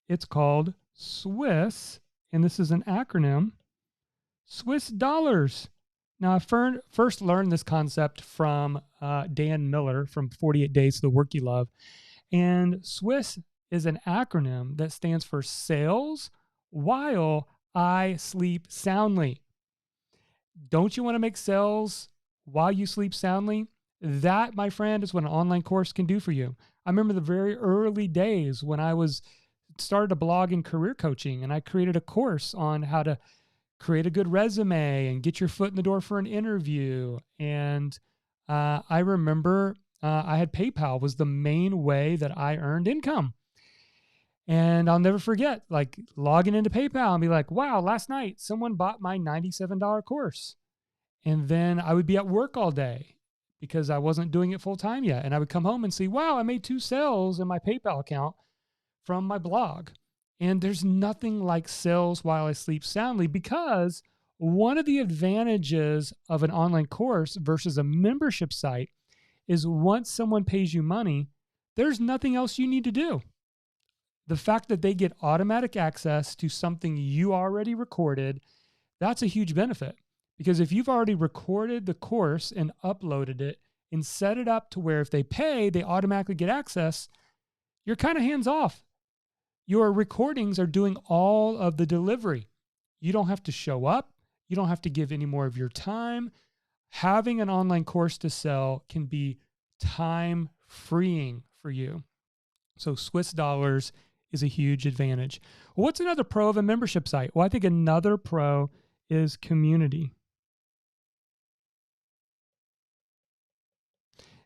Speaker 2: It's called Swiss, and this is an acronym, Swiss dollars. Now, I first learned this concept from Dan Miller from 48 Days to the Work You Love. And Swiss is an acronym that stands for Sales While I Sleep Soundly. Don't you want to make sales while you sleep soundly? That, my friend, is what an online course can do for you. I remember the very early days when I started a blog in career coaching, and I created a course on how to create a good resume and get your foot in the door for an interview. And I remember I had PayPal was the main way that I earned income. And I'll never forget, like, logging into PayPal and be like, wow, last night someone bought my $97 course. And then I would be at work all day because I wasn't doing it full time yet. And I would come home and see, wow, I made 2 sales in my PayPal account from my blog. And there's nothing like sales while I sleep soundly, because one of the advantages of an online course versus a membership site is once someone pays you money, there's nothing else you need to do. The fact that they get automatic access to something you already recorded, that's a huge benefit. Because if you've already recorded the course and uploaded it and set it up to where if they pay, they automatically get access, you're kind of hands off. Your recordings are doing all of the delivery. You don't have to show up. You don't have to give any more of your time. Having an online course to sell can be time freeing for you. So Swiss dollars is a huge advantage. Well, what's another pro of a membership site? Well, I think another pro is community.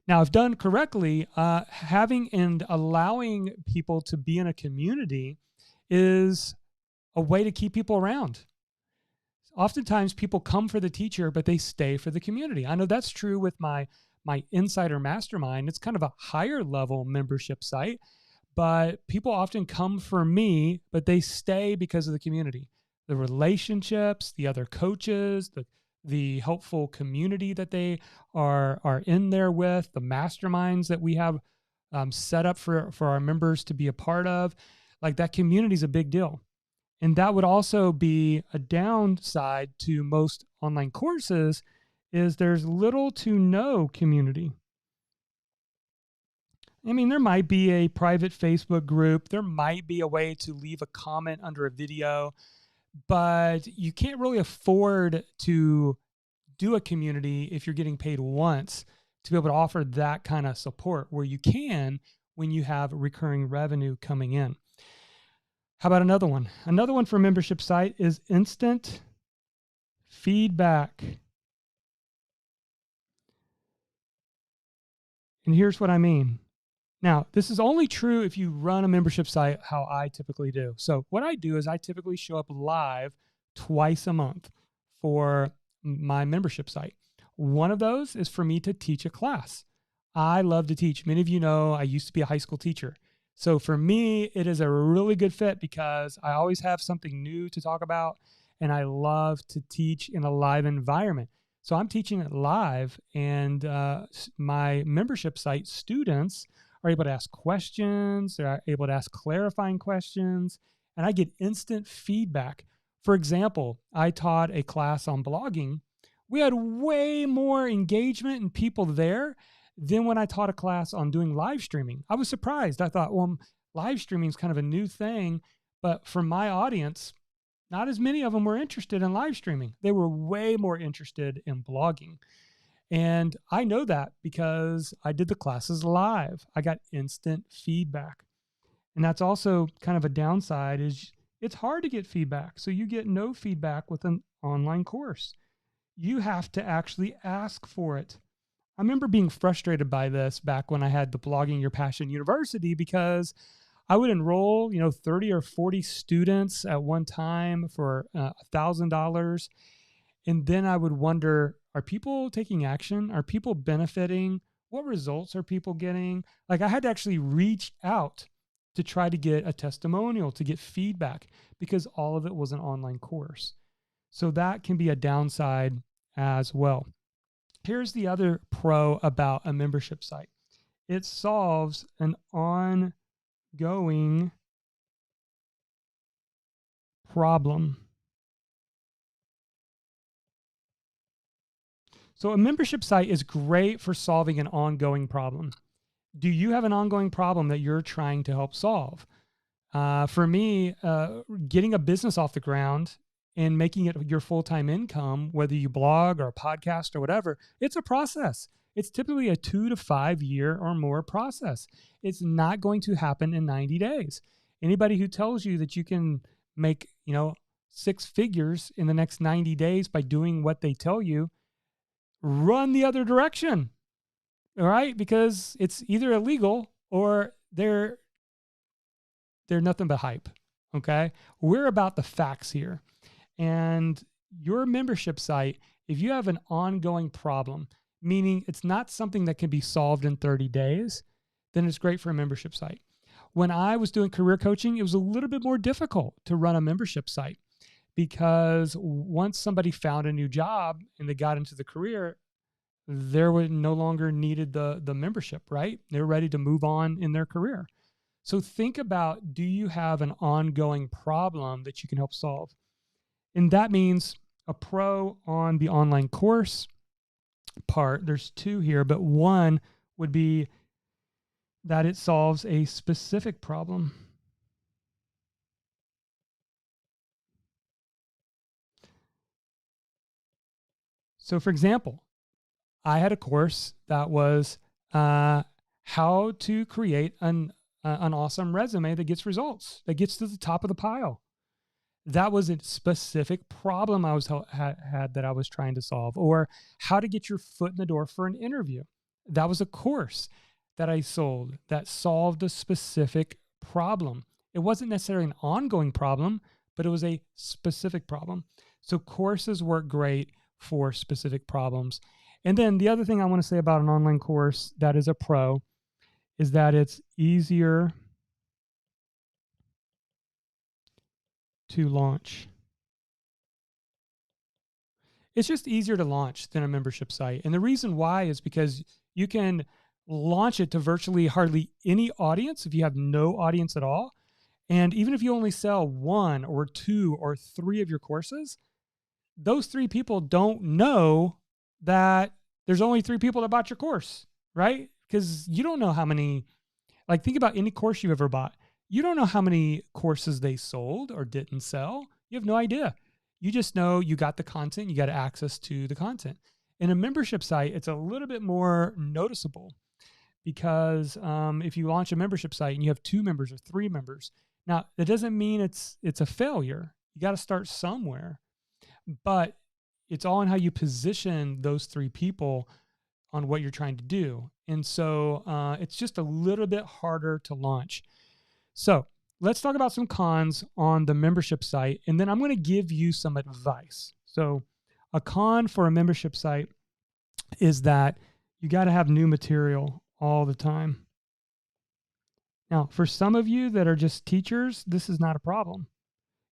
Speaker 2: Now, if done correctly, having and allowing people to be in a community is a way to keep people around. Oftentimes, people come for the teacher, but they stay for the community. I know that's true with my Insider Mastermind. It's kind of a higher level membership site, but people often come for me, but they stay because of the community, the relationships, the other coaches, the helpful community that they are in there with, the masterminds that we have set up for our members to be a part of. Like, that community is a big deal. And that would also be a downside to most online courses, is there's little to no community. I mean, there might be a private Facebook group. There might be a way to leave a comment under a video, but you can't really afford to do a community if you're getting paid once to be able to offer that kind of support, where you can when you have recurring revenue coming in. How about another one? Another one for a membership site is instant feedback. And here's what I mean. Now, this is only true if you run a membership site how I typically do. So what I do is I typically show up live twice a month for my membership site. One of those is for me to teach a class. I love to teach. Many of you know I used to be a high school teacher. So for me, it is a really good fit because I always have something new to talk about, and I love to teach in a live environment. So I'm teaching it live, and my membership site students are able to ask questions. They're able to ask clarifying questions, and I get instant feedback. For example, I taught a class on blogging. We had way more engagement and people there than when I taught a class on doing live streaming. I was surprised. I thought, well, live streaming is kind of a new thing, but for my audience, not as many of them were interested in live streaming. They were way more interested in blogging. And I know that because I did the classes live. I got instant feedback. And that's also kind of a downside is it's hard to get feedback. So you get no feedback with an online course. You have to actually ask for it. I remember being frustrated by this back when I had the Blogging Your Passion University because I would enroll, 30 or 40 students at one time for $1,000. And then I would wonder, are people taking action? Are people benefiting? What results are people getting? Like I had to actually reach out to try to get a testimonial, to get feedback, because all of it was an online course. So that can be a downside as well. Here's the other pro about a membership site. It solves an ongoing problem. So a membership site is great for solving an ongoing problem. Do you have an ongoing problem that you're trying to help solve? For me, getting a business off the ground and making it your full-time income, whether you blog or a podcast or whatever, it's a process. It's typically a 2 to 5 year or more process. It's not going to happen in 90 days. Anybody who tells you that you can make, 6 figures in the next 90 days by doing what they tell you, run the other direction. All right? Because it's either illegal or they're nothing but hype. Okay? We're about the facts here. And your membership site, if you have an ongoing problem, meaning it's not something that can be solved in 30 days, then it's great for a membership site. When I was doing career coaching, it was a little bit more difficult to run a membership site because once somebody found a new job and they got into the career, they were no longer needed the membership, right? They were ready to move on in their career. So think about, do you have an ongoing problem that you can help solve? And that means a pro on the online course part. There's 2 here, but one would be that it solves a specific problem. So for example, I had a course that was how to create an awesome resume that gets results, that gets to the top of the pile. That was a specific problem I had that I was trying to solve, or how to get your foot in the door for an interview. That was a course that I sold that solved a specific problem. It wasn't necessarily an ongoing problem, but it was a specific problem. So courses work great for specific problems. And then the other thing I want to say about an online course that is a pro is that it's easier to launch. It's just easier to launch than a membership site. And the reason why is because you can launch it to virtually hardly any audience if you have no audience at all. And even if you only sell 1 or 2 or 3 of your courses, those 3 people don't know that there's only 3 people that bought your course, right? Because you don't know how many, like think about any course you've ever bought. You don't know how many courses they sold or didn't sell. You have no idea. You just know you got the content, you got access to the content. In a membership site, it's a little bit more noticeable because if you launch a membership site and you have 2 members or 3 members, now that doesn't mean it's a failure. You got to start somewhere, but it's all in how you position those 3 people on what you're trying to do. And so it's just a little bit harder to launch. So let's talk about some cons on the membership site, and then I'm going to give you some advice. So a con for a membership site is that you got to have new material all the time. Now, for some of you that are just teachers, this is not a problem.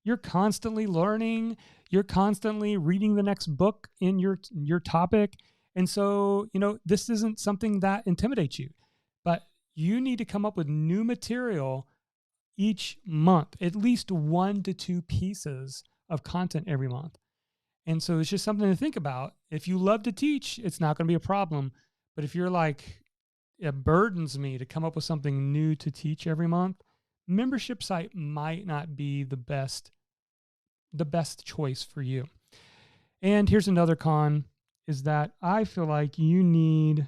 Speaker 2: You're constantly learning, you're constantly reading the next book in your topic. And so, this isn't something that intimidates you, but you need to come up with new material each month, at least 1 to 2 pieces of content every month. And so it's just something to think about. If you love to teach, it's not going to be a problem. But if you're like, it burdens me to come up with something new to teach every month, membership site might not be the best choice for you. And here's another con, is that I feel like you need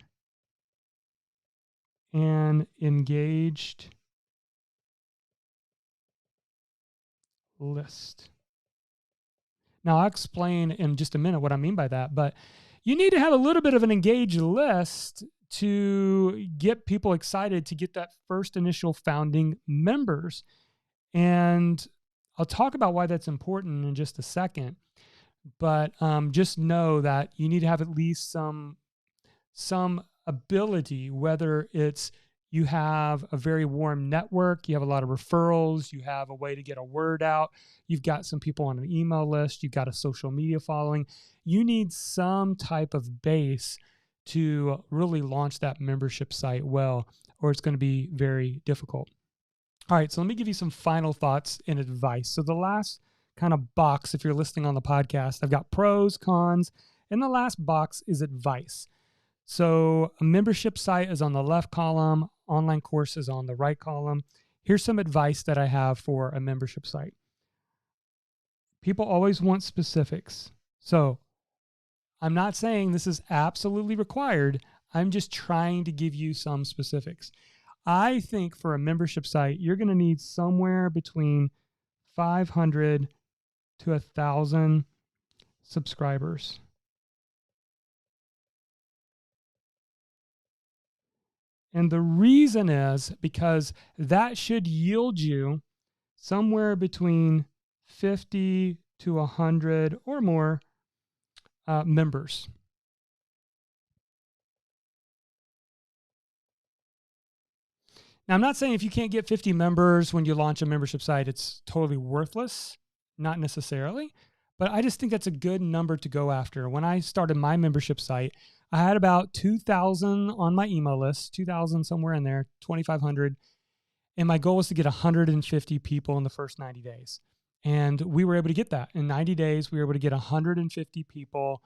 Speaker 2: an engaged list. Now, I'll explain in just a minute what I mean by that, but you need to have a little bit of an engaged list to get people excited to get that first initial founding members. And I'll talk about why that's important in just a second, but just know that you need to have at least some ability, whether it's you have a very warm network, you have a lot of referrals, you have a way to get a word out, you've got some people on an email list, you've got a social media following. You need some type of base to really launch that membership site well, or it's going to be very difficult. All right, so let me give you some final thoughts and advice. So the last kind of box, if you're listening on the podcast, I've got pros, cons, and the last box is advice. So a membership site is on the left column, online course is on the right column. Here's some advice that I have for a membership site. People always want specifics. So I'm not saying this is absolutely required. I'm just trying to give you some specifics. I think for a membership site, you're going to need somewhere between 500 to 1,000 subscribers. And the reason is because that should yield you somewhere between 50 to 100 or more members. Now, I'm not saying if you can't get 50 members when you launch a membership site, it's totally worthless. Not necessarily. But I just think that's a good number to go after. When I started my membership site, I had about 2,000 on my email list, 2,000 somewhere in there, 2,500. And my goal was to get 150 people in the first 90 days. And we were able to get that. In 90 days, we were able to get 150 people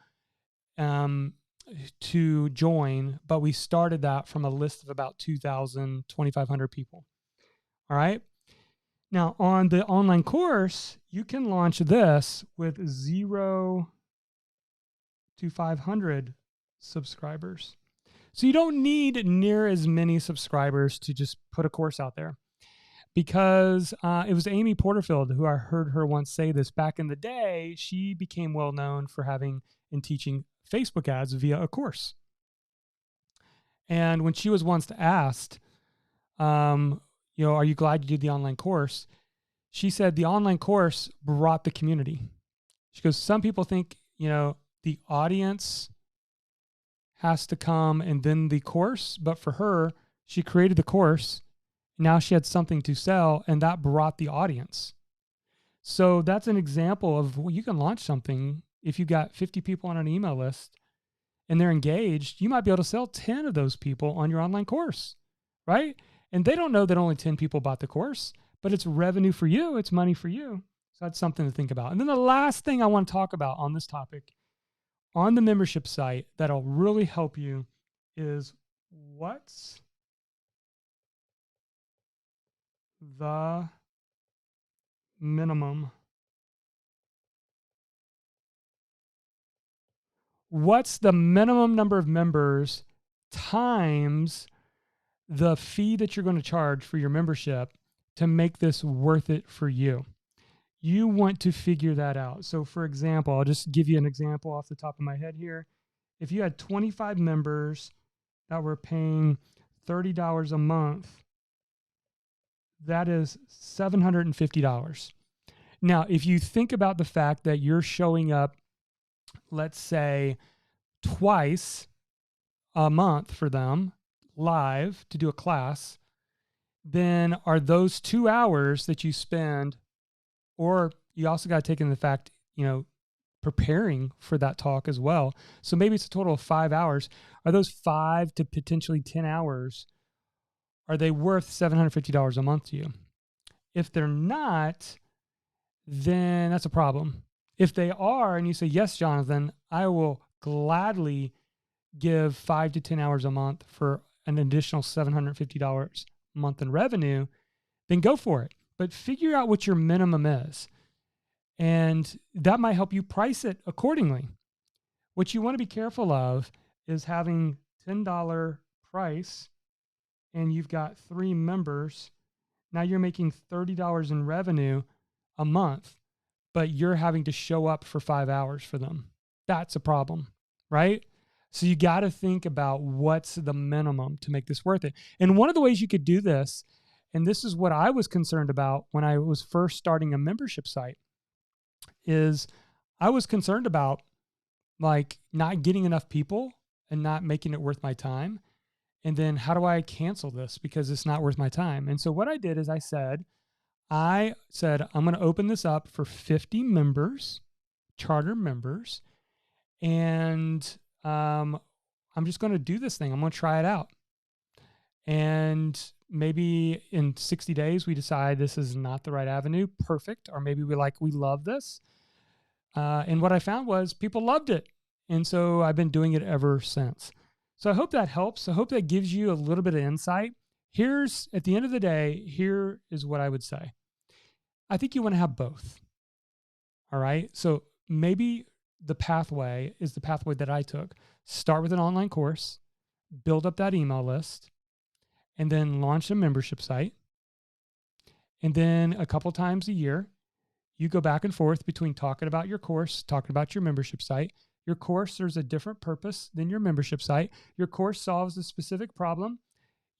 Speaker 2: to join, but we started that from a list of about 2,000, 2,500 people. All right. Now, on the online course, you can launch this with 0 to 500 subscribers. So you don't need near as many subscribers to just put a course out there, because it was Amy Porterfield who I heard her once say this back in the day. She became well known for having and teaching Facebook ads via a course. And when she was once asked, are you glad you did the online course? She said the online course brought the community. She goes, some people think, the audience has to come and then the course, but for her, she created the course. Now she had something to sell, and that brought the audience. So that's an example of, you can launch something. If you've got 50 people on an email list and they're engaged, you might be able to sell 10 of those people on your online course, right? And they don't know that only 10 people bought the course, but it's revenue for you. It's money for you. So that's something to think about. And then the last thing I want to talk about on this topic on the membership site that'll really help you is, what's the minimum? What's the minimum number of members times the fee that you're going to charge for your membership to make this worth it for you? You want to figure that out. So for example, I'll just give you an example off the top of my head here. If you had 25 members that were paying $30 a month, that is $750. Now, if you think about the fact that you're showing up, let's say, twice a month for them live to do a class, then are those 2 hours that you spend, or you also got to take into the fact, preparing for that talk as well. So maybe it's a total of 5 hours. Are those 5 to potentially 10 hours, are they worth $750 a month to you? If they're not, then that's a problem. If they are, and you say, yes, Jonathan, I will gladly give 5 to 10 hours a month for an additional $750 a month in revenue, then go for it. But figure out what your minimum is. And that might help you price it accordingly. What you want to be careful of is having $10 price and you've got 3 members. Now you're making $30 in revenue a month, but you're having to show up for 5 hours for them. That's a problem, right? So you got to think about what's the minimum to make this worth it. And one of the ways you could do this, and this is what I was concerned about when I was first starting a membership site, is I was concerned about like not getting enough people and not making it worth my time. And then how do I cancel this because it's not worth my time? And so what I did is I said, I'm going to open this up for 50 members, charter members, and I'm just going to do this thing. I'm going to try it out. And maybe in 60 days, we decide this is not the right avenue. Perfect. Or maybe we love this. And what I found was people loved it. And so I've been doing it ever since. So I hope that helps. I hope that gives you a little bit of insight. At the end of the day, here is what I would say. I think you want to have both. All right. So maybe the pathway is the pathway that I took. Start with an online course, build up that email list, and then launch a membership site. And then a couple times a year, you go back and forth between talking about your course, talking about your membership site. Your course serves a different purpose than your membership site. Your course solves a specific problem.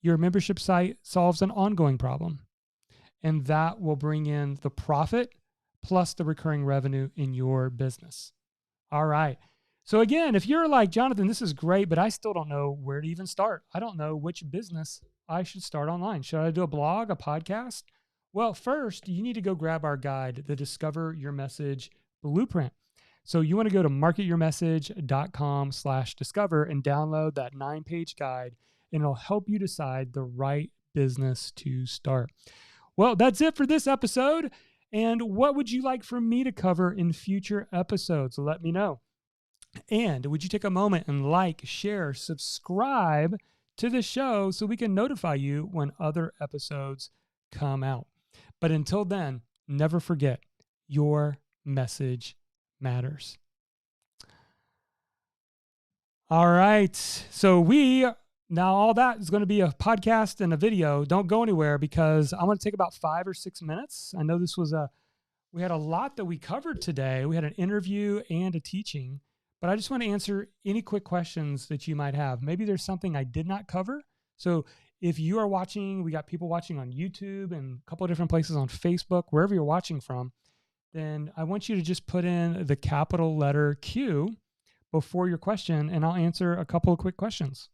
Speaker 2: Your membership site solves an ongoing problem. And that will bring in the profit plus the recurring revenue in your business. All right. So again, if you're like, Jonathan, this is great, but I still don't know where to even start. I don't know which business I should start online. Should I do a blog, a podcast? Well, first, you need to go grab our guide, the Discover Your Message Blueprint. So you want to go to marketyourmessage.com/discover and download that 9-page guide, and it'll help you decide the right business to start. Well, that's it for this episode. And what would you like for me to cover in future episodes? Let me know. And would you take a moment and like, share, subscribe to the show so we can notify you when other episodes come out. But until then, never forget, your message matters. All right. So now all that is going to be a podcast and a video. Don't go anywhere because I'm going to take about 5 or 6 minutes. I know we had a lot that we covered today. We had an interview and a teaching, but I just want to answer any quick questions that you might have. Maybe there's something I did not cover. So if you are watching, we got people watching on YouTube and a couple of different places on Facebook, wherever you're watching from, then I want you to just put in the capital letter Q before your question, and I'll answer a couple of quick questions.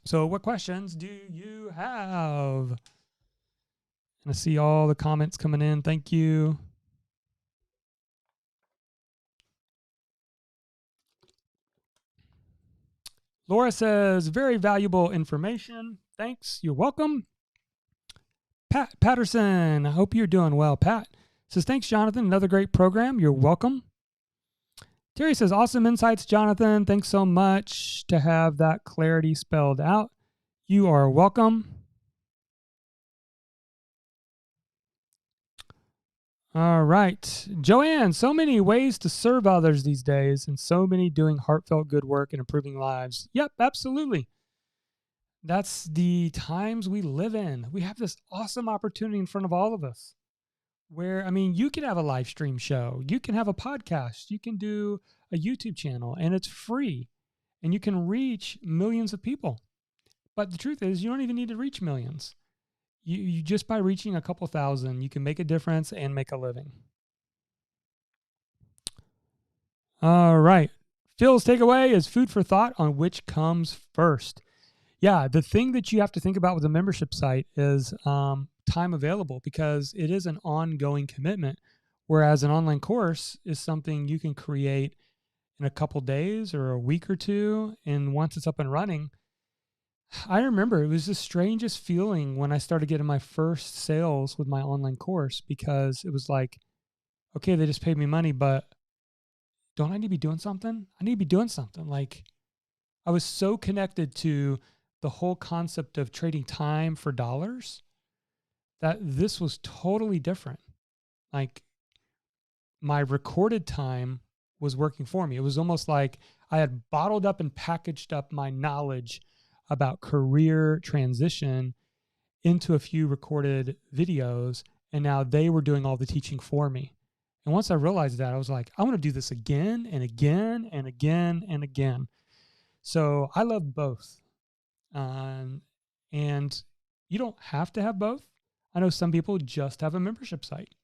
Speaker 2: So what questions do you have? And I see all the comments coming in. Thank you. Laura says, very valuable information. Thanks. You're welcome. Pat Patterson, I hope you're doing well. Pat says, thanks, Jonathan. Another great program. You're welcome. Terry says, awesome insights, Jonathan. Thanks so much to have that clarity spelled out. You are welcome. All right. Joanne, so many ways to serve others these days and so many doing heartfelt good work and improving lives. Yep, absolutely. That's the times we live in. We have this awesome opportunity in front of all of us where, you can have a live stream show. You can have a podcast. You can do a YouTube channel, and it's free. and you can reach millions of people. But the truth is, you don't even need to reach millions. You just by reaching a couple thousand, you can make a difference and make a living. All right. Phil's takeaway is food for thought on which comes first. Yeah, the thing that you have to think about with a membership site is time available, because it is an ongoing commitment, whereas an online course is something you can create in a couple days or a week or two, and once it's up and running. I remember it was the strangest feeling when I started getting my first sales with my online course, because it was like, okay, they just paid me money, but don't I need to be doing something? I need to be doing something. Like, I was so connected to the whole concept of trading time for dollars that this was totally different. Like, my recorded time was working for me. It was almost like I had bottled up and packaged up my knowledge about career transition into a few recorded videos, and now they were doing all the teaching for me. And once I realized that, I was like, I want to do this again and again and again and again. So I love both. And you don't have to have both. I know some people just have a membership site.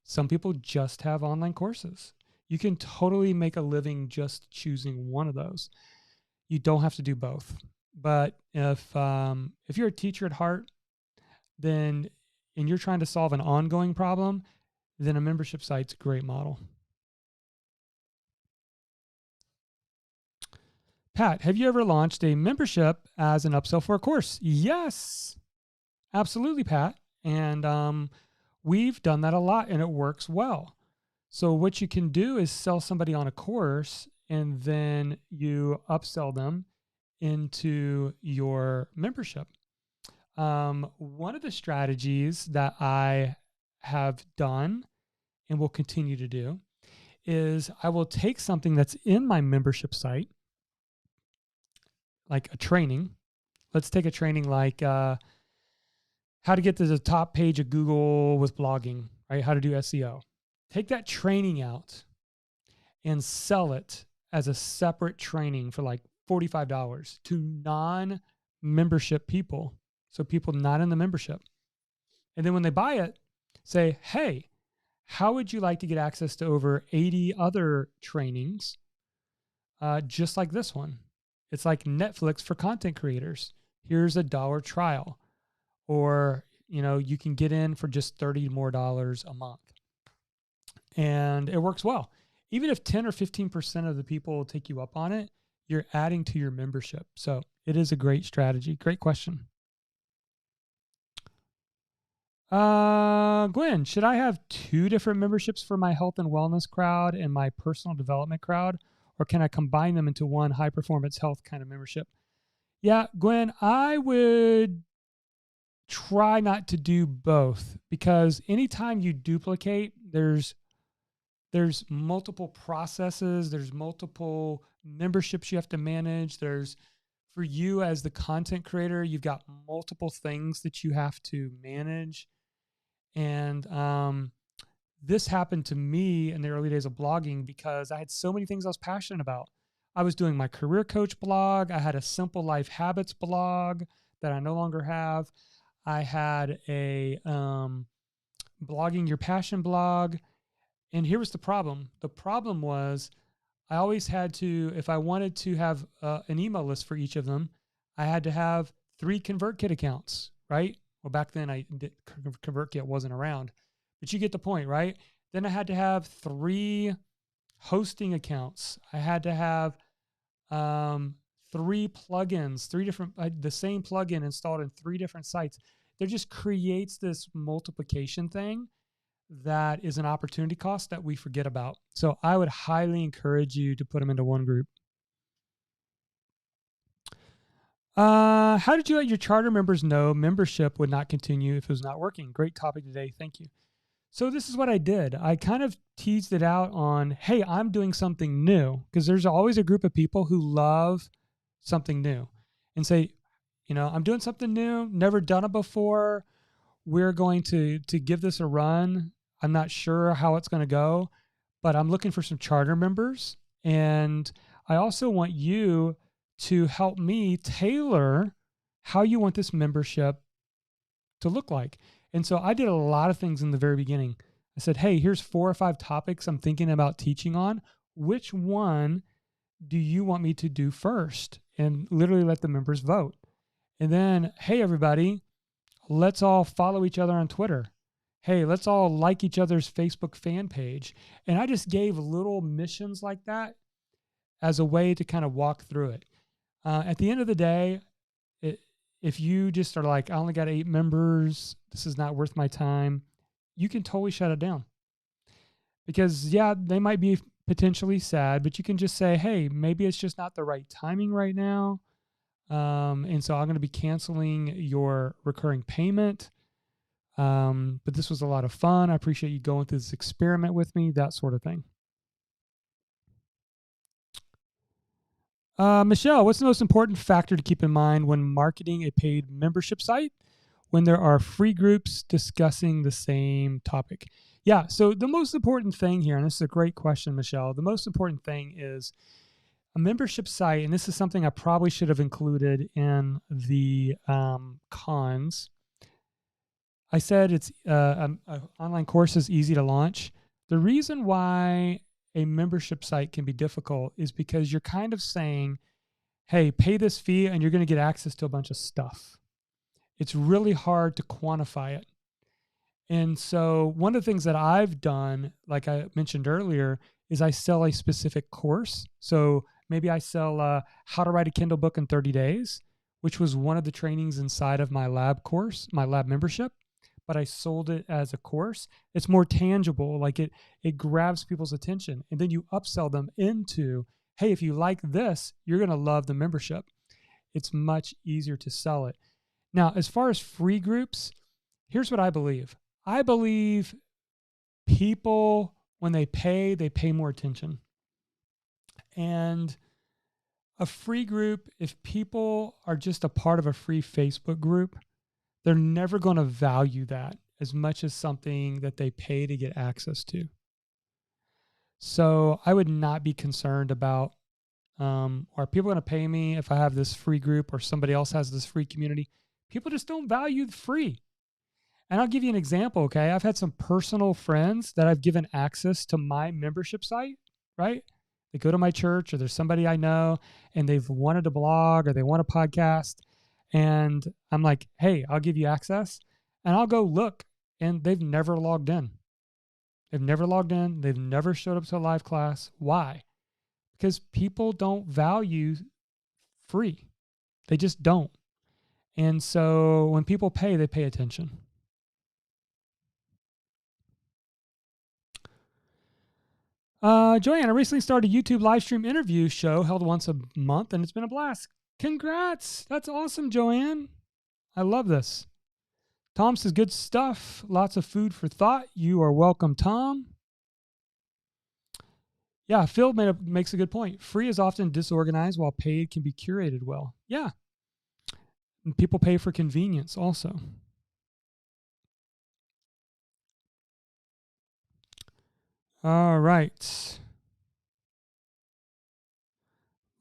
Speaker 2: Some people just have online courses. You can totally make a living just choosing one of those. You don't have to do both. But if you're a teacher at heart, then and you're trying to solve an ongoing problem, then a membership site's a great model. Pat, have you ever launched a membership as an upsell for a course? Yes, absolutely, Pat. And we've done that a lot, and it works well. So what you can do is sell somebody on a course, and then you upsell them into your membership. One of the strategies that I have done and will continue to do is I will take something that's in my membership site, like a training. Let's take a training like how to get to the top page of Google with blogging, right? How to do SEO. Take that training out and sell it as a separate training for like $45 to non-membership people. So people not in the membership. And then when they buy it, say, hey, how would you like to get access to over 80 other trainings just like this one? It's like Netflix for content creators. Here's $1 trial. Or, you can get in for just $30 more a month. And it works well. Even if 10 or 15% of the people take you up on it, you're adding to your membership. So it is a great strategy. Great question. Gwen, should I have 2 different memberships for my health and wellness crowd and my personal development crowd? Or can I combine them into one high performance health kind of membership? Yeah, Gwen, I would try not to do both, because anytime you duplicate, there's multiple processes, there's multiple memberships you have to manage. For you as the content creator, you've got multiple things that you have to manage. And this happened to me in the early days of blogging because I had so many things I was passionate about. I was doing my career coach blog. I had a simple life habits blog that I no longer have. I had a blogging your passion blog. And here was the problem. The problem was I always had to, if I wanted to have an email list for each of them, I had to have 3 ConvertKit accounts, right? Well, back then ConvertKit wasn't around, but you get the point, right? Then I had to have 3 hosting accounts. I had to have 3 plugins, 3 different, the same plugin installed in 3 different sites. There just creates this multiplication thing that is an opportunity cost that we forget about. So I would highly encourage you to put them into one group. How did you let your charter members know membership would not continue if it was not working? Great topic today. Thank you. So this is what I did. I kind of teased it out on, hey, I'm doing something new, because there's always a group of people who love something new and say, I'm doing something new, never done it before. We're going to give this a run. I'm not sure how it's going to go, but I'm looking for some charter members. And I also want you to help me tailor how you want this membership to look like. And so I did a lot of things in the very beginning. I said, hey, here's 4 or 5 topics I'm thinking about teaching on. Which one do you want me to do first? And literally let the members vote. And then, hey, everybody, let's all follow each other on Twitter. Hey, let's all like each other's Facebook fan page. And I just gave little missions like that as a way to kind of walk through it. At the end of the day, if you just are like, I only got 8 members, this is not worth my time, you can totally shut it down. Because, yeah, they might be potentially sad, but you can just say, hey, maybe it's just not the right timing right now. And so I'm going to be canceling your recurring payment. But this was a lot of fun. I appreciate you going through this experiment with me, that sort of thing. Michelle, what's the most important factor to keep in mind when marketing a paid membership site when there are free groups discussing the same topic? Yeah, so the most important thing here, and this is a great question, Michelle, the most important thing is a membership site, and this is something I probably should have included in the cons. I said it's an online course is easy to launch. The reason why a membership site can be difficult is because you're kind of saying, hey, pay this fee and you're going to get access to a bunch of stuff. It's really hard to quantify it. And so one of the things that I've done, like I mentioned earlier, is I sell a specific course. So maybe I sell how to write a Kindle book in 30 days, which was one of the trainings inside of my lab course, my lab membership. But I sold it as a course. It's more tangible, like it grabs people's attention. And then you upsell them into, hey, if you like this, you're going to love the membership. It's much easier to sell it. Now, as far as free groups, here's what I believe. I believe people, when they pay more attention. And a free group, if people are just a part of a free Facebook group, they're never going to value that as much as something that they pay to get access to. So I would not be concerned about, are people going to pay me if I have this free group or somebody else has this free community? People just don't value the free. And I'll give you an example, okay? I've had some personal friends that I've given access to my membership site, right? They go to my church or there's somebody I know and they've wanted a blog or they want a podcast. And I'm like, hey, I'll give you access. And I'll go look. And they've never logged in. They've never logged in. They've never showed up to a live class. Why? Because people don't value free. They just don't. And so when people pay, they pay attention. Joanne, I recently started a YouTube live stream interview show held once a month, and it's been a blast. Congrats. That's awesome, Joanne. I love this. Tom says, good stuff. Lots of food for thought. You are welcome, Tom. Yeah, Phil makes a good point. Free is often disorganized while paid can be curated well. Yeah. And people pay for convenience also. All right.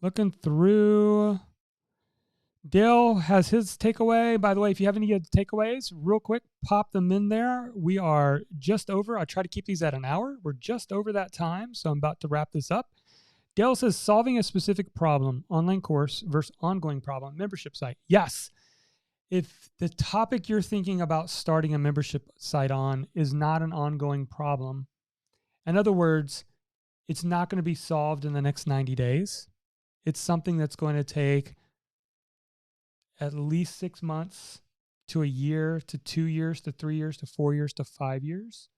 Speaker 2: Looking through. Dale has his takeaway. By the way, if you have any takeaways, real quick, pop them in there. We are just over. I try to keep these at an hour. We're just over that time, so I'm about to wrap this up. Dale says, solving a specific problem, online course versus ongoing problem, membership site. Yes. If the topic you're thinking about starting a membership site on is not an ongoing problem, in other words, it's not going to be solved in the next 90 days. It's something that's going to take at least 6 months to a year to 2 years to 3 years to 4 years to 5 years.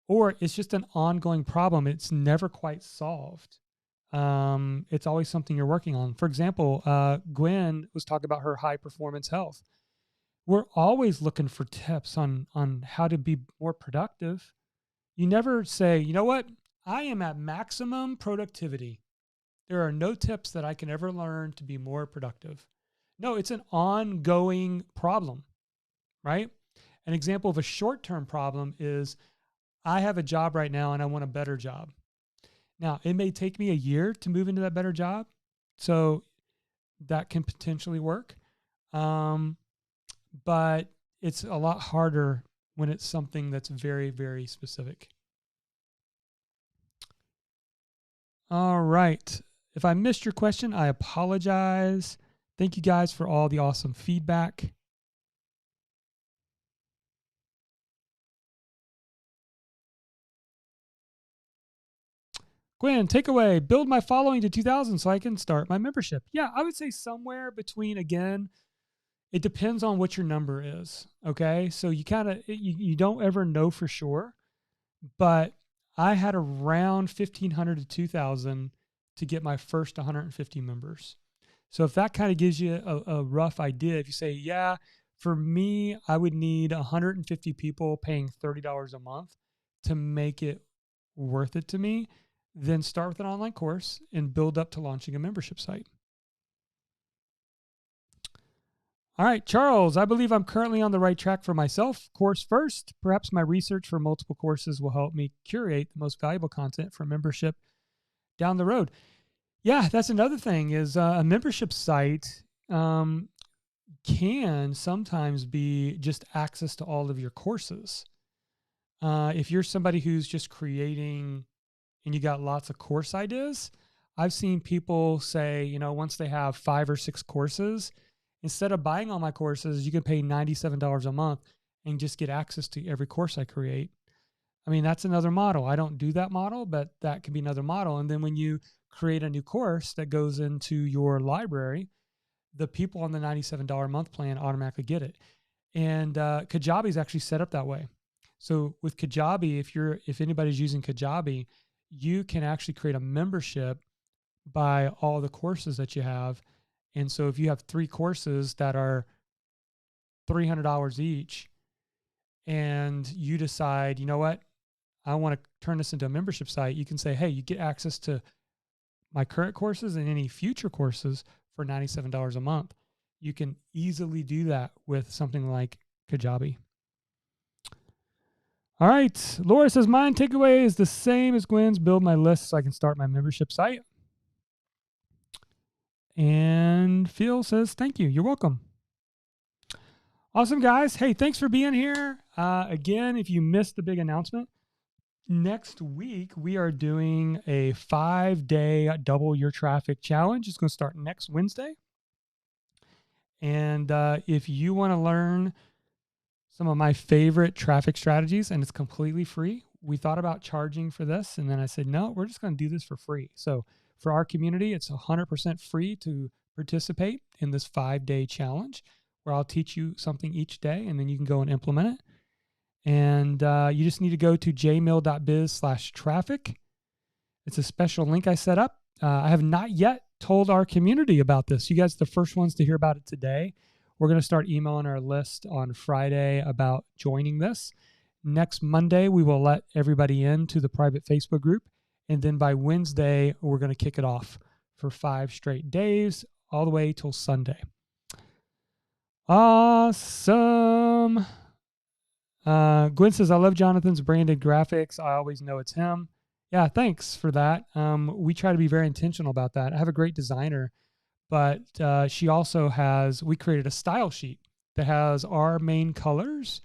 Speaker 2: Or it's just an ongoing problem. It's never quite solved. It's always something you're working on. For example, Gwen was talking about her high performance health. We're always looking for tips on how to be more productive. You never say, you know what? I am at maximum productivity. There are no tips that I can ever learn to be more productive. No, it's an ongoing problem, right? An example of a short-term problem is I have a job right now and I want a better job. Now, it may take me a year to move into that better job, so that can potentially work. But it's a lot harder when it's something that's very, very specific. All right. If I missed your question, I apologize. Thank you guys for all the awesome feedback. Gwen, takeaway, build my following to 2,000 so I can start my membership. Yeah, I would say somewhere between, again, it depends on what your number is. Okay. So you kind of, you don't ever know for sure, but I had around 1,500 to 2,000 to get my first 150 members. So if that kind of gives you a rough idea, if you say, yeah, for me, I would need 150 people paying $30 a month to make it worth it to me, then start with an online course and build up to launching a membership site. All right, Charles, I believe I'm currently on the right track for myself. Course first, perhaps my research for multiple courses will help me curate the most valuable content for membership down the road. Yeah, that's another thing is a membership site can sometimes be just access to all of your courses. If you're somebody who's just creating and you got lots of course ideas, I've seen people say, once they have 5 or 6 courses, instead of buying all my courses, you can pay $97 a month and just get access to every course I create. I mean, that's another model. I don't do that model, but that can be another model. And then when you create a new course that goes into your library, the people on the $97 a month plan automatically get it. And Kajabi is actually set up that way. So with Kajabi, if anybody's using Kajabi, you can actually create a membership by all the courses that you have. And so if you have 3 courses that are $300 each, and you decide, you know what, I want to turn this into a membership site, you can say, hey, you get access to my current courses and any future courses for $97 a month. You can easily do that with something like Kajabi. All right. Laura says, mine takeaway is the same as Gwen's. Build my list so I can start my membership site. And Phil says, thank you. You're welcome. Awesome, guys. Hey, thanks for being here. Again, if you missed the big announcement, next week we are doing a 5-day double your traffic challenge. It's going to start next Wednesday. And if you want to learn some of my favorite traffic strategies, and it's completely free. We thought about charging for this, and then I said, no, we're just going to do this for free. So for our community, it's 100% free to participate in this 5-day challenge where I'll teach you something each day, and then you can go and implement it. And you just need to go to jmill.biz/traffic. It's a special link I set up. I have not yet told our community about this. You guys are the first ones to hear about it today. We're going to start emailing our list on Friday about joining this. Next Monday, we will let everybody into the private Facebook group. And then by Wednesday, we're going to kick it off for 5 straight days, all the way till Sunday. Awesome. Gwen says, I love Jonathan's branded graphics. I always know it's him. Yeah, thanks for that. We try to be very intentional about that. I have a great designer, but she also we created a style sheet that has our main colors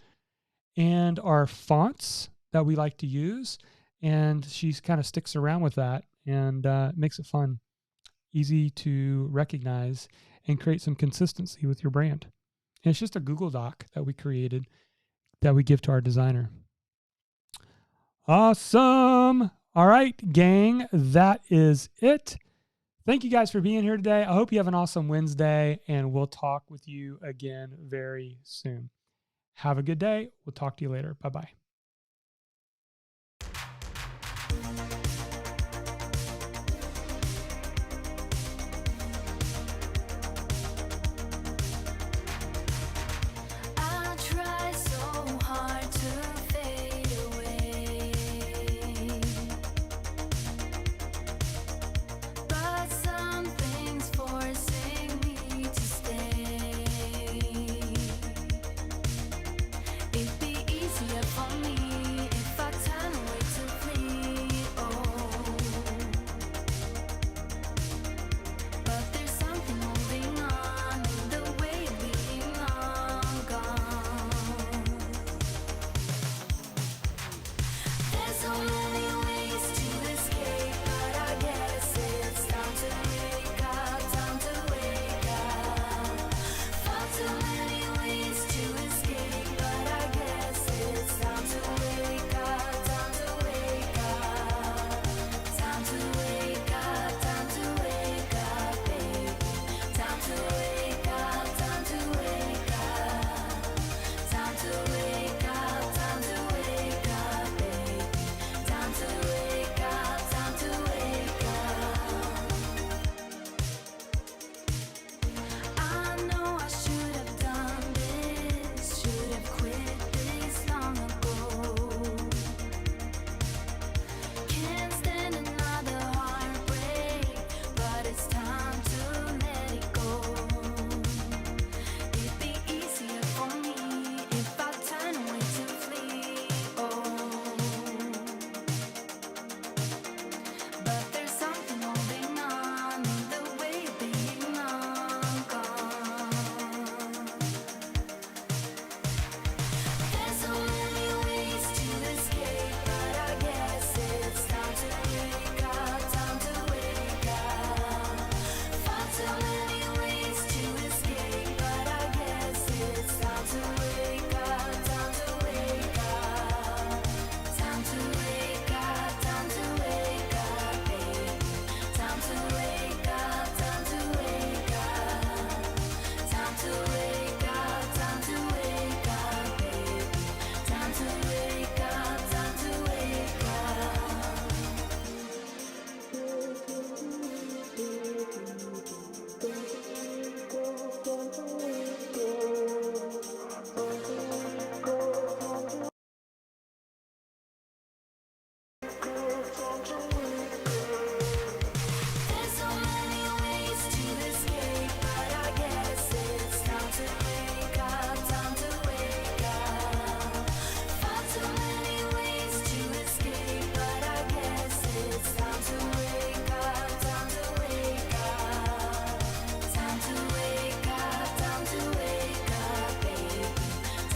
Speaker 2: and our fonts that we like to use. And she kind of sticks around with that and makes it fun, easy to recognize, and create some consistency with your brand. And it's just a Google Doc that we created that we give to our designer. Awesome. All right, gang, that is it. Thank you guys for being here today. I hope you have an awesome Wednesday, and we'll talk with you again very soon. Have a good day. We'll talk to you later. Bye-bye.
Speaker 1: I try so hard to fade away, but something's forcing me to stay. It'd be easier for control.